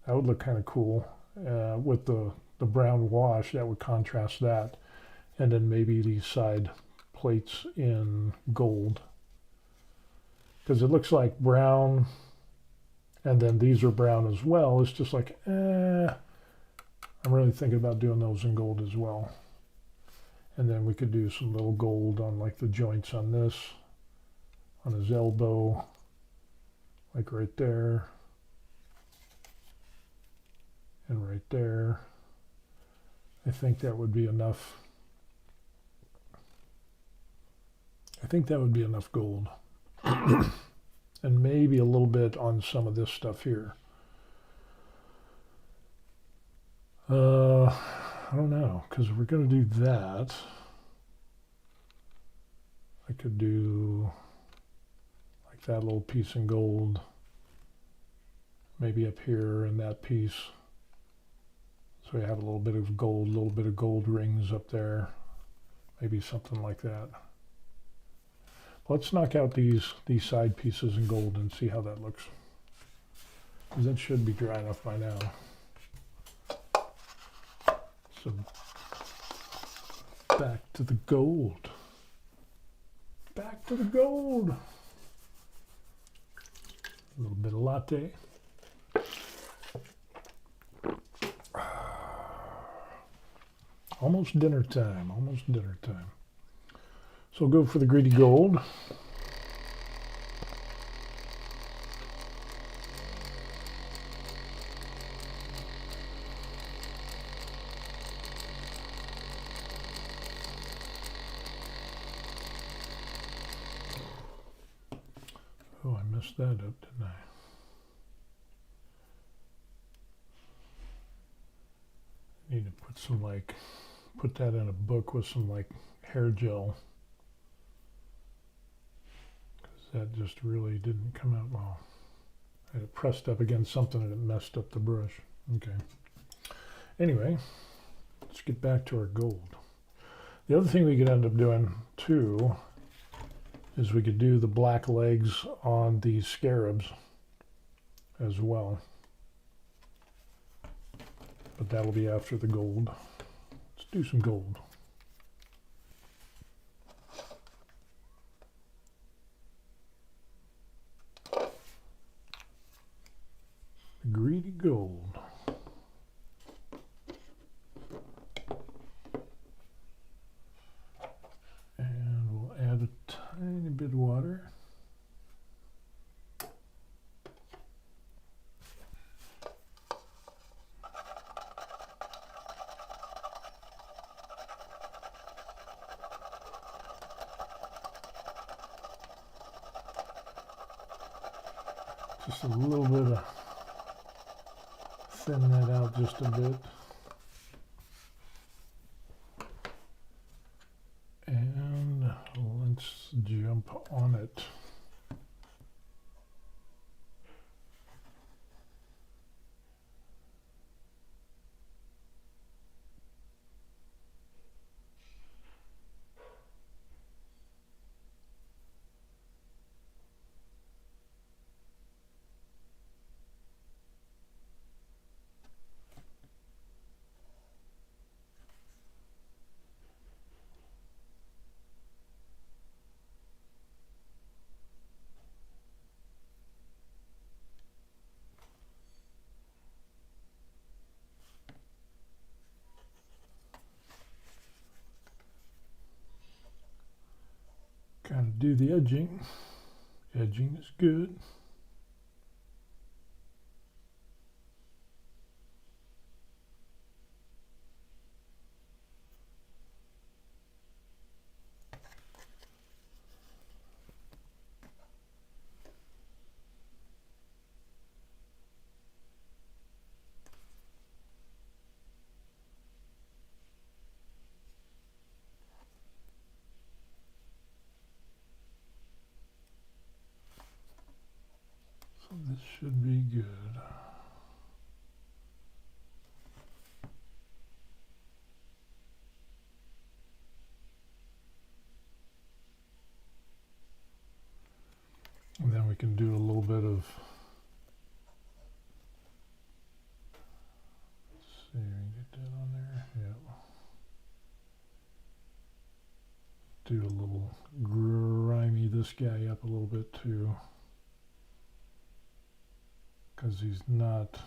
A: That would look kind of cool. With the brown wash, that would contrast that. And then maybe these side plates in gold. Because it looks like brown, and then these are brown as well. It's just like, I'm really thinking about doing those in gold as well. And then we could do some little gold on like the joints on this, on his elbow, like right there, and right there. I think that would be enough. I think that would be enough gold. And maybe a little bit on some of this stuff here. I don't know, because we're going to do that. I could do like that little piece in gold, maybe up here in that piece. So we have a little bit of gold rings up there, maybe something like that. Let's knock out these side pieces in gold and see how that looks. Because that should be dry enough by now. So back to the gold. Back to the gold. A little bit of latte. Almost dinner time, almost dinner time. So we'll go for the greedy gold. Oh, I messed that up, didn't I? Need to put some put that in a book with some hair gel. Because that just really didn't come out well. I had it pressed up against something and it messed up the brush. Okay. Anyway, let's get back to our gold. The other thing we could end up doing too is we could do the black legs on these scarabs as well. But that'll be after the gold. Let's do some gold. Greedy gold. And we'll add a tiny bit of water. Just a little bit of thin that out just a bit. And let's jump on it. Kind of do the edging. Edging is good. So this should be good. And then we can do a little bit of, let's see, we can get that on there, yeah. Do a little grimy this guy up a little bit too. Because he's not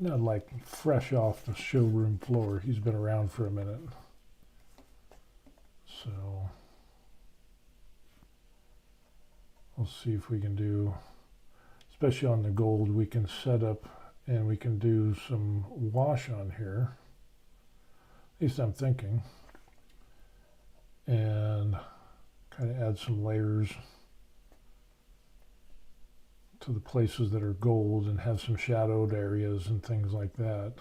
A: like fresh off the showroom floor. He's been around for a minute. So we'll see if we can do, especially on the gold, we can set up and we can do some wash on here. At least I'm thinking. And kind of add some layers to the places that are gold and have some shadowed areas and things like that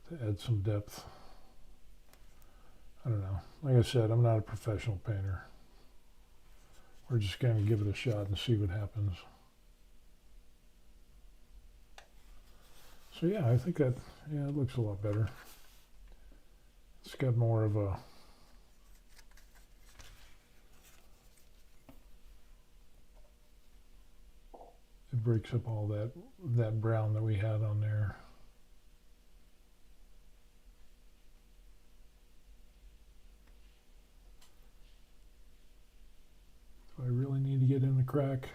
A: to add some depth. I don't know. Like I said, I'm not a professional painter. We're just going to give it a shot and see what happens. So yeah, I think that, yeah, it looks a lot better. It's got more of a, it breaks up all that brown that we had on there. Do I really need to get in the crack?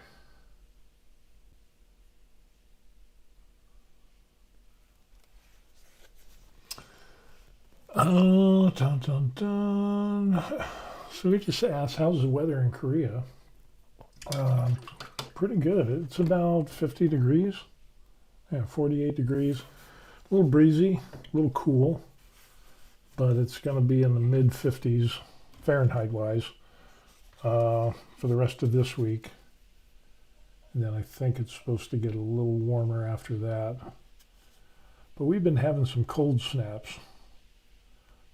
A: Dun, dun, dun. So we just asked, how's the weather in Korea? Pretty good. It's about 50 degrees. Yeah, 48 degrees. A little breezy, a little cool, but it's going to be in the mid 50s Fahrenheit wise for the rest of this week. And then I think it's supposed to get a little warmer after that. But we've been having some cold snaps.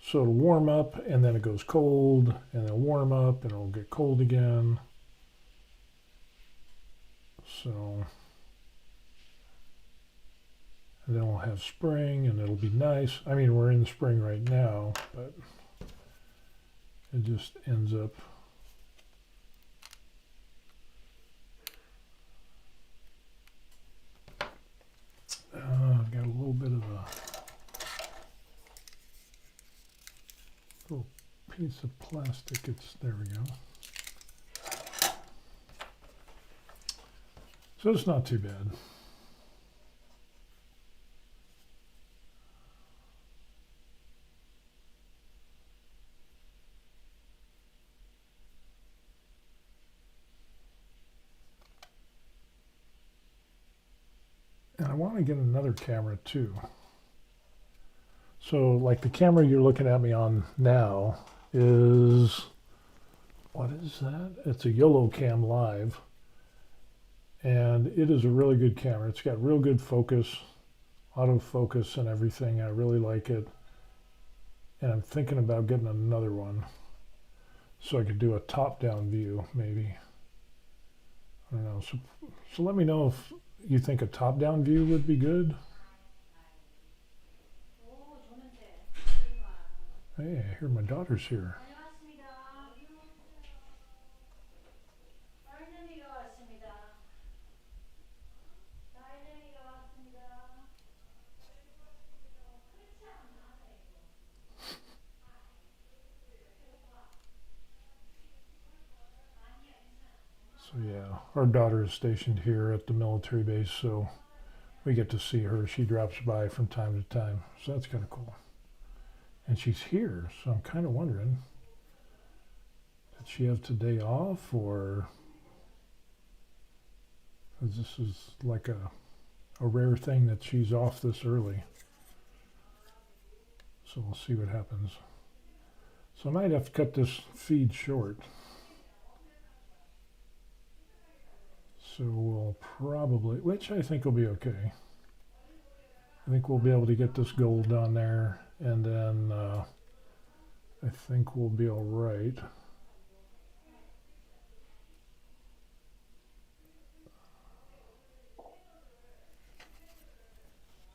A: So it'll warm up and then it goes cold and it'll warm up and it'll get cold again. So, and then we'll have spring and it'll be nice. I mean, we're in spring right now, but it just ends up I've got a little bit of a little piece of plastic. There we go. So it's not too bad. And I want to get another camera too. So like the camera you're looking at me on now is, what is that? It's a YOLO Cam Live. And it is a really good camera. It's got real good focus, autofocus and everything. I really like it. And I'm thinking about getting another one so I could do a top-down view, maybe. I don't know. So let me know if you think a top-down view would be good. Hey, I hear my daughter's here. So yeah, our daughter is stationed here at the military base, so we get to see her. She drops by from time to time, so that's kind of cool. And she's here, so I'm kind of wondering, did she have today off, or because this is like a rare thing that she's off this early. So we'll see what happens. So I might have to cut this feed short. So we'll probably, which I think will be okay. I think we'll be able to get this gold on there, and then I think we'll be all right.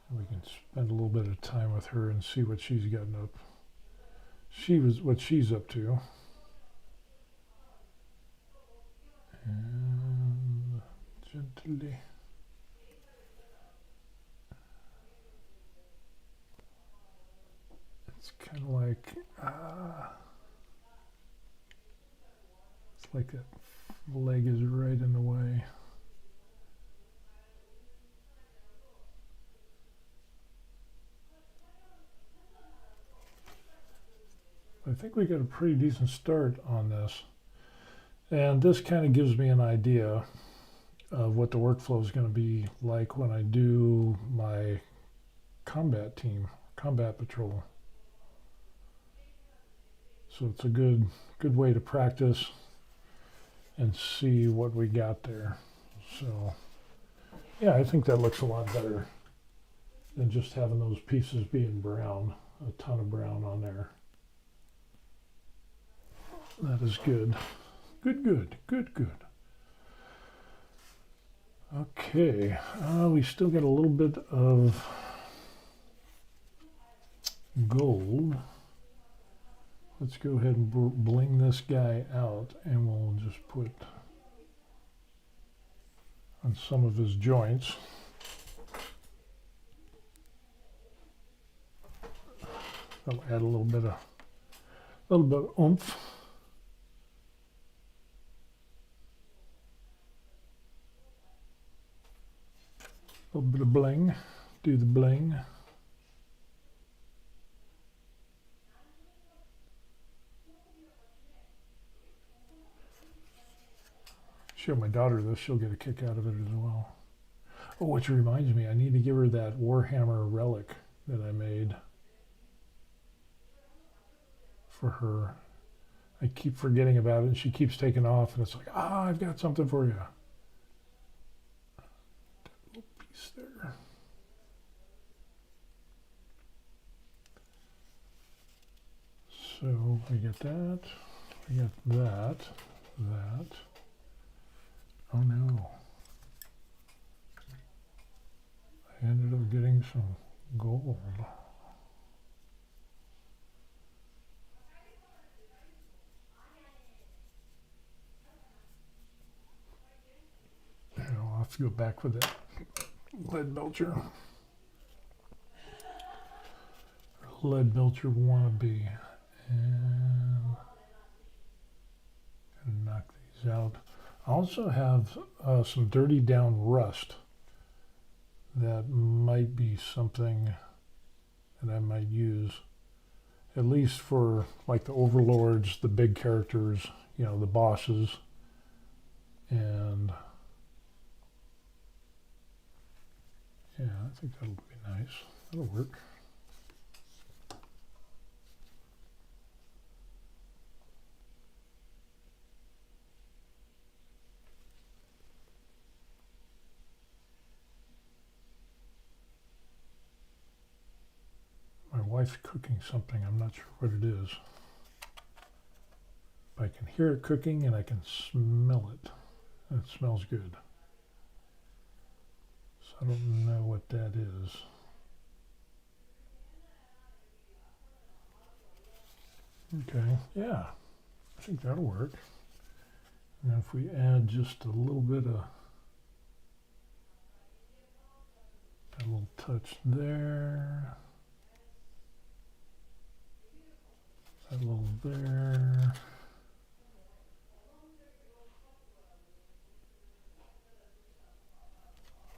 A: We can spend a little bit of time with her and see what she's gotten up. What she's up to. And gently. It's kind of like, it's like that leg is right in the way. I think we got a pretty decent start on this. And this kind of gives me an idea of what the workflow is going to be like when I do my combat patrol. So it's a good way to practice and see what we got there. So yeah, I think that looks a lot better than just having those pieces being brown, a ton of brown on there. That is good. Good. Okay, we still got a little bit of gold. Let's go ahead and bling this guy out, and we'll just put on some of his joints. That'll add a little bit of oomph. A little bit of bling. Do the bling. Show my daughter this, she'll get a kick out of it as well. Oh, which reminds me, I need to give her that Warhammer relic that I made for her. I keep forgetting about it, and she keeps taking off, and it's like, I've got something for you. That little piece there. So we get that, we get that. Oh no. I ended up getting some gold. I'll have to go back with that lead belcher. Lead belcher wannabe. And knock these out. I also have some dirty down rust that might be something that I might use, at least for like the overlords, the big characters, the bosses, and yeah, I think that'll be nice. That'll work. knife cooking something. I'm not sure what it is. I can hear it cooking and I can smell it. And it smells good. So I don't know what that is. Okay, yeah, I think that'll work. And if we add just a little bit of a little touch there, a little there,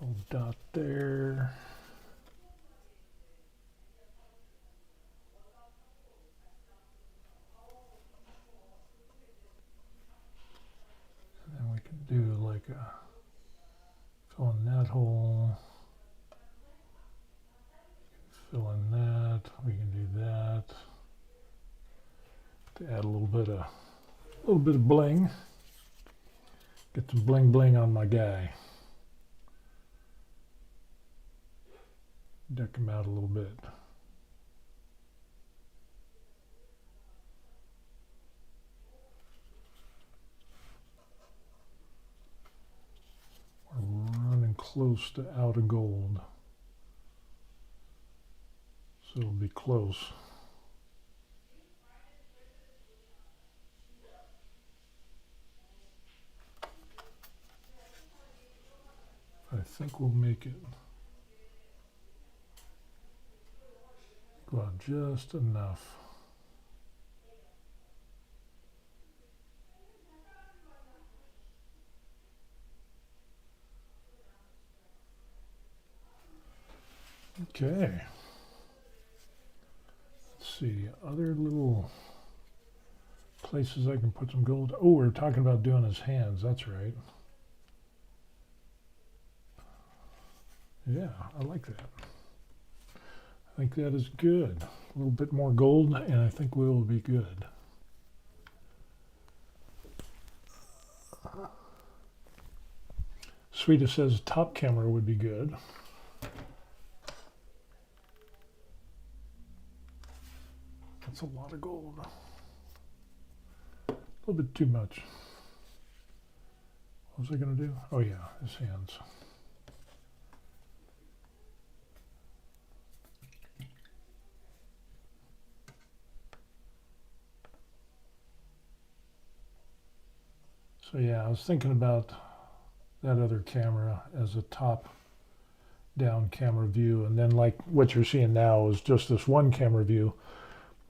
A: a little dot there. And then we can do like a fill in that hole, fill in that, we can do that. To add a little bit of bling. Get some bling bling on my guy. Deck him out a little bit. We're running close to out of gold. So it'll be close. I think we'll make it go out just enough. Okay. Let's see, other little places I can put some gold. Oh, we're talking about doing his hands, that's right. Yeah, I like that. I think that is good. A little bit more gold, and I think we will be good. Sweeta says top camera would be good. That's a lot of gold. A little bit too much. What was I going to do? Oh yeah, his hands. So yeah, I was thinking about that other camera as a top down camera view, and then like what you're seeing now is just this one camera view,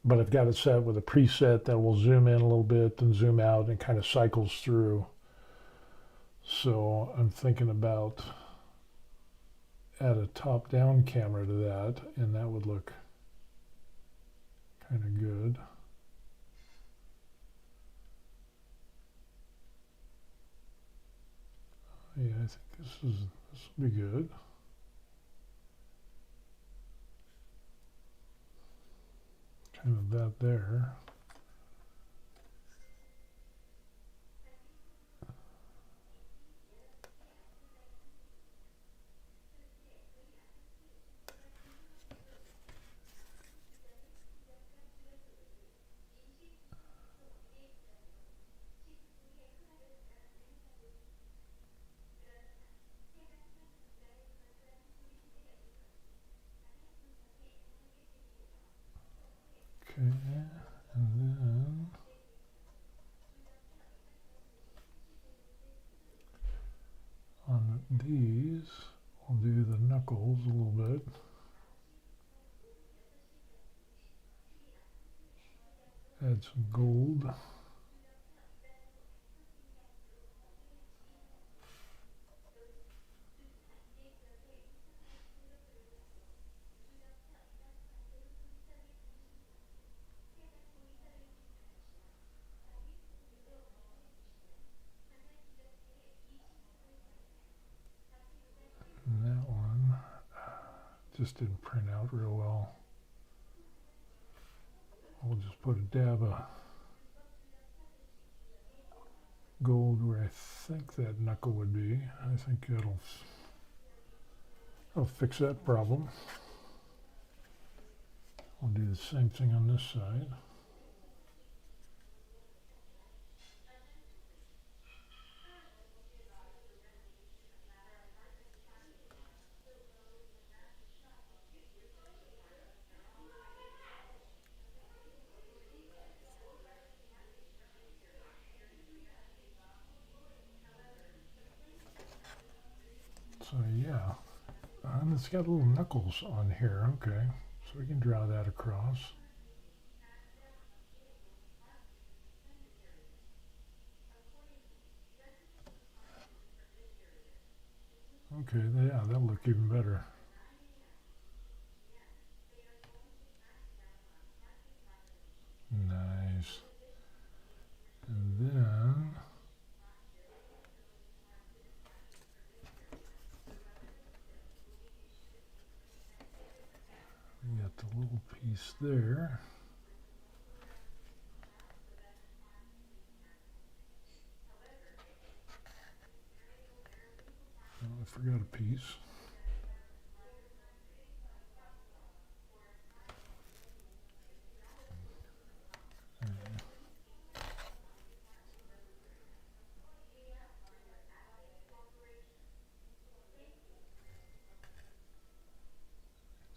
A: but I've got it set with a preset that will zoom in a little bit and zoom out and kind of cycles through. So I'm thinking about add a top down camera to that, and that would look kind of good. Yeah, I think this will be good. Kind of that there. Okay, and then on these, we'll do the knuckles a little bit. Add some gold. And that one just didn't print out real well. We'll just put a dab of gold where I think that knuckle would be. I think that'll fix that problem. I'll do the same thing on this side. So yeah, and it's got little knuckles on here. Okay, so we can draw that across. Okay, yeah, that'll look even better. Nice. And then we got the little piece there. Oh, I forgot a piece.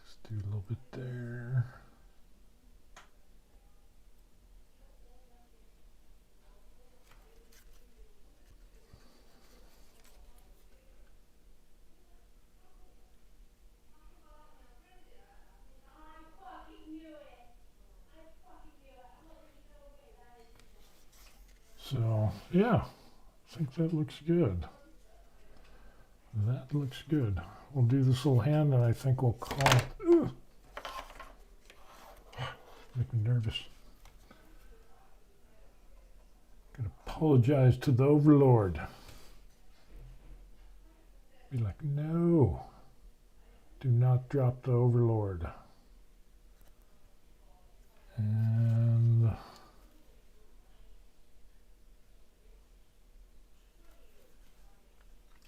A: Just do a little bit there. So, yeah, I think that looks good. That looks good. We'll do this little hand, and I think we'll call it. Ugh. Make me nervous. Gonna apologize to the Overlord. Be like, no, do not drop the Overlord. And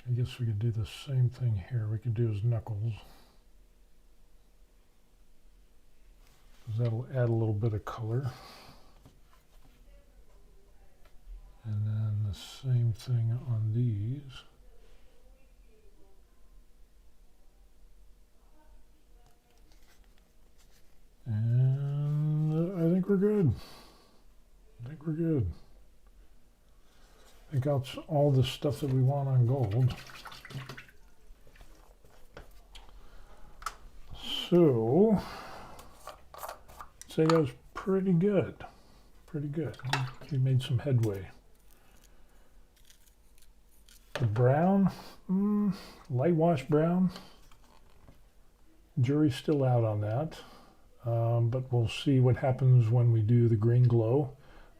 A: I guess we could do the same thing here. We could do his knuckles. That'll add a little bit of color. And then the same thing on these. And I think we're good. I think we're good. I think that's all the stuff that we want on gold. So, I'd say that was pretty good. Pretty good. We made some headway. The brown, light wash brown. Jury's still out on that. But we'll see what happens when we do the green glow.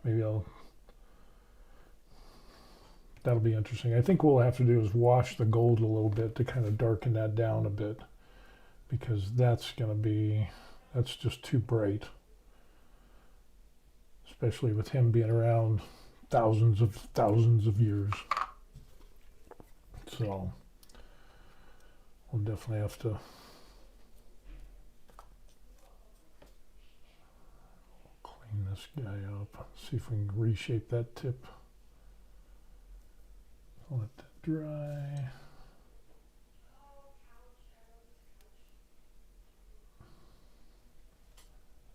A: Maybe that'll be interesting. I think what we'll have to do is wash the gold a little bit to kind of darken that down a bit, because that's just too bright, especially with him being around thousands of years. So we'll definitely have to clean this guy up, see if we can reshape that tip. Let that dry.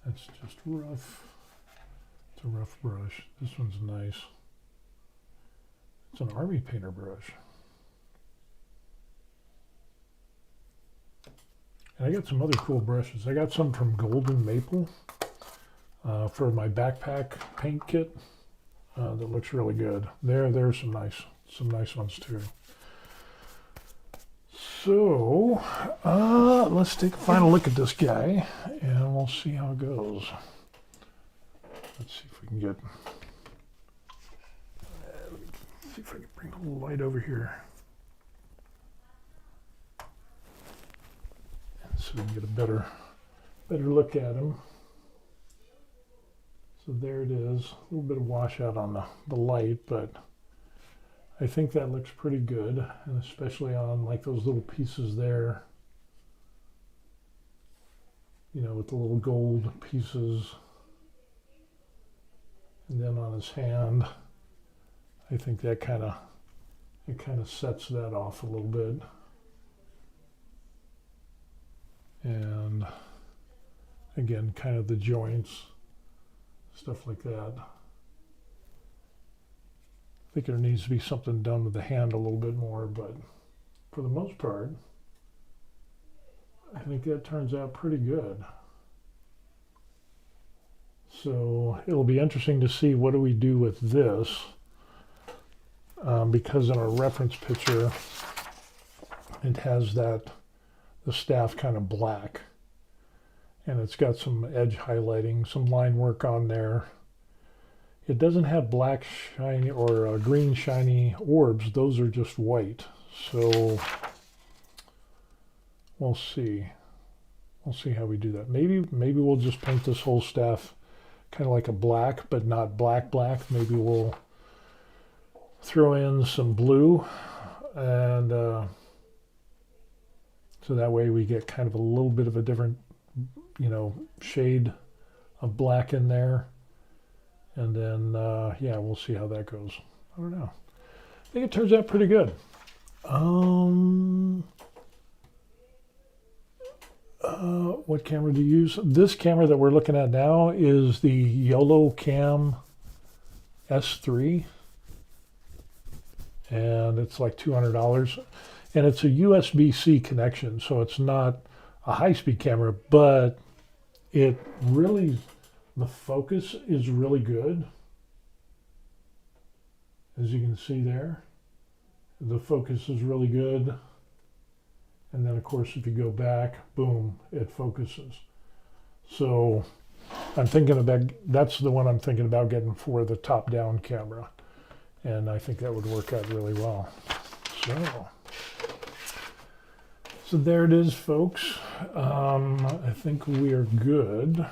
A: That's just rough. It's a rough brush. This one's nice. It's an army painter brush. And I got some other cool brushes. I got some from Golden Maple for my backpack paint kit. That looks really good. There's some nice ones too. So let's take a final look at this guy, and we'll see how it goes. Let's see if we can get. See if I can bring a little light over here, so we can get a better look at him. So there it is. A little bit of washout on the light, but I think that looks pretty good, and especially on like those little pieces there. you know, with the little gold pieces. And then on his hand, I think that kind of sets that off a little bit. And again, kind of the joints, stuff like that. I think there needs to be something done with the hand a little bit more, but for the most part, I think that turns out pretty good. So it'll be interesting to see what do we do with this, because in our reference picture, it has the staff kind of black, and it's got some edge highlighting, some line work on there. It doesn't have black shiny or green shiny orbs. Those are just white. So we'll see. We'll see how we do that. Maybe we'll just paint this whole staff kind of like a black, but not black. Maybe we'll throw in some blue, and so that way we get kind of a little bit of a different, you know, shade of black in there. And then, yeah, we'll see how that goes. I don't know. I think it turns out pretty good. What camera to use? This camera that we're looking at now is the YOLO Cam S3. And it's like $200. And it's a USB-C connection, so it's not a high-speed camera, but it really, the focus is really good. As you can see there, the focus is really good. And then, of course, if you go back, boom, it focuses. So I'm thinking about, that's the one I'm thinking about getting for the top-down camera. And I think that would work out really well. So there it is, folks. I think we are good.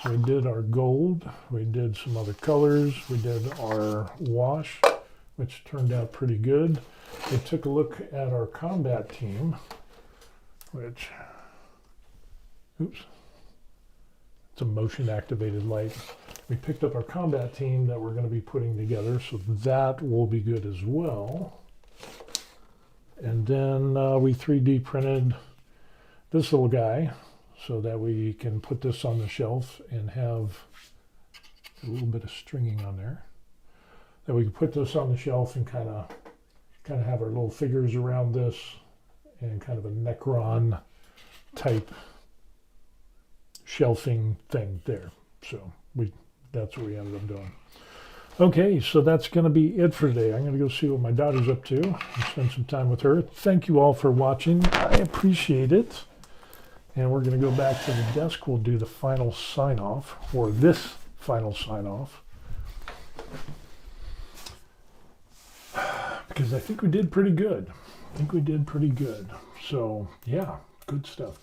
A: So we did our gold. We did some other colors. We did our wash, which turned out pretty good. We took a look at our combat team, which, oops, it's a motion activated light. We picked up our combat team that we're going to be putting together, so that will be good as well. And then we 3D printed this little guy so that we can put this on the shelf and have a little bit of stringing on there. That we can put this on the shelf and kind of have our little figures around this, and kind of a Necron type shelving thing there. So that's what we ended up doing. Okay, so that's going to be it for today. I'm going to go see what my daughter's up to and spend some time with her. Thank you all for watching. I appreciate it. And we're going to go back to the desk. We'll do the final sign-off, or this final sign-off. Because I think we did pretty good. So, yeah, good stuff.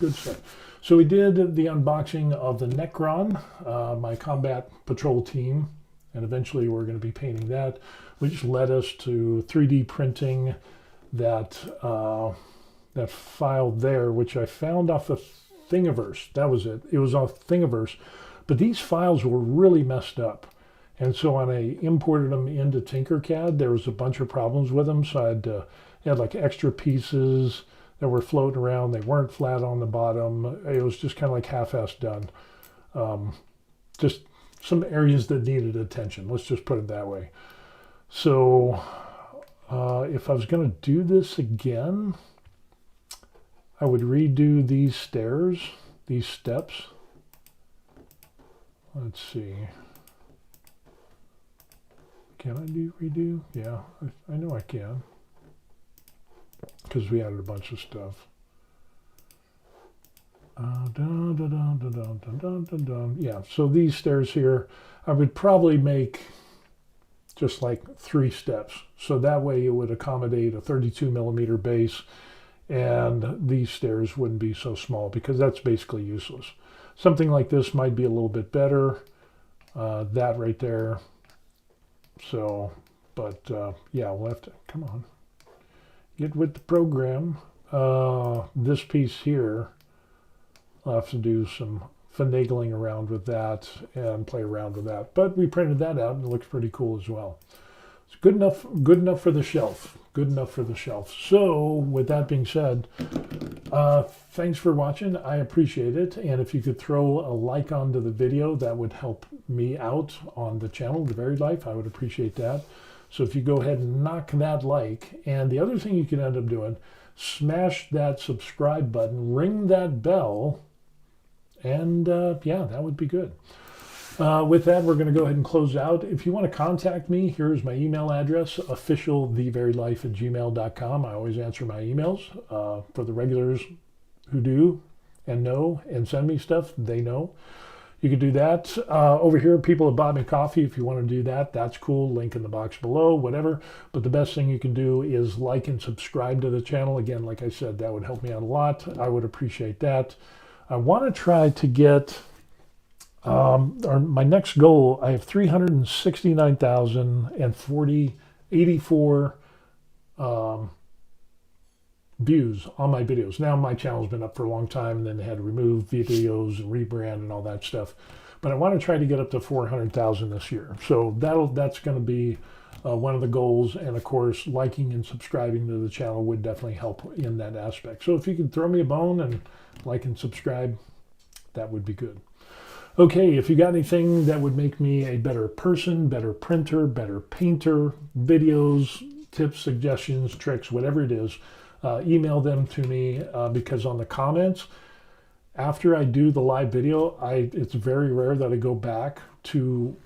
A: So we did the unboxing of the Necron, my combat patrol team, and eventually we're going to be painting that, which led us to 3D printing that file there, which I found off of Thingiverse. That was it. It was off Thingiverse. But these files were really messed up. And so when I imported them into Tinkercad, there was a bunch of problems with them. So I had like extra pieces that were floating around. They weren't flat on the bottom. It was just kind of like half-assed done. Just some areas that needed attention. Let's just put it that way. So if I was going to do this again, I would redo these stairs, these steps. Let's see. Can I redo? Yeah, I know I can. Because we added a bunch of stuff. Yeah, so these stairs here, I would probably make just like 3 steps. So that way it would accommodate a 32 millimeter base, and these stairs wouldn't be so small, because that's basically useless. Something like this might be a little bit better. That right there. So, but yeah, we'll have to, come on, get with the program. This piece here, I'll have to do some finagling around with that and play around with that. But we printed that out and it looks pretty cool as well. It's good enough for the shelf. Good enough for the shelf. So with that being said, thanks for watching. I appreciate it. And if you could throw a like onto the video, that would help me out on the channel, The Varied Life. I would appreciate that. So if you go ahead and knock that like, and the other thing you can end up doing, smash that subscribe button, ring that bell, and yeah, that would be good. With that, we're going to go ahead and close out. If you want to contact me, here's my email address, officialthevariedlife@gmail.com. I always answer my emails. For the regulars who do and know and send me stuff, they know. You can do that. Over here, people have bought me coffee. If you want to do that, that's cool. Link in the box below, whatever. But the best thing you can do is like and subscribe to the channel. Again, like I said, that would help me out a lot. I would appreciate that. I want to try to get... my next goal, I have 369,084 views on my videos. Now my channel's been up for a long time, and then they had to remove videos and rebrand and all that stuff. But I want to try to get up to 400,000 this year. So that's going to be one of the goals. And of course, liking and subscribing to the channel would definitely help in that aspect. So if you could throw me a bone and like and subscribe, that would be good. Okay, if you got anything that would make me a better person, better printer, better painter, videos, tips, suggestions, tricks, whatever it is, email them to me because on the comments, after I do the live video, it's very rare that I go back to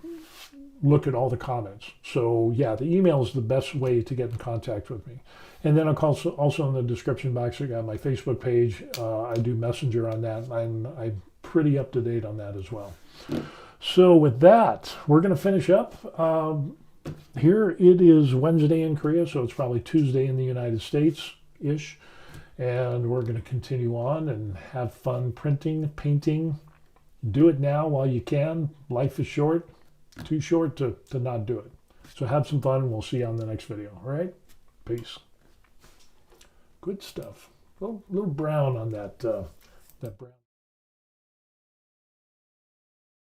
A: look at all the comments. So yeah, the email is the best way to get in contact with me. And then also in the description box, I got my Facebook page. I do Messenger on that. I'm pretty up to date on that as well. So with that, we're going to finish up. Here it is Wednesday in Korea, so it's probably Tuesday in the United States-ish. And we're going to continue on and have fun printing, painting. Do it now while you can. Life is short, too short to not do it. So have some fun, and we'll see you on the next video. All right? Peace. Good stuff. A little brown on that brown.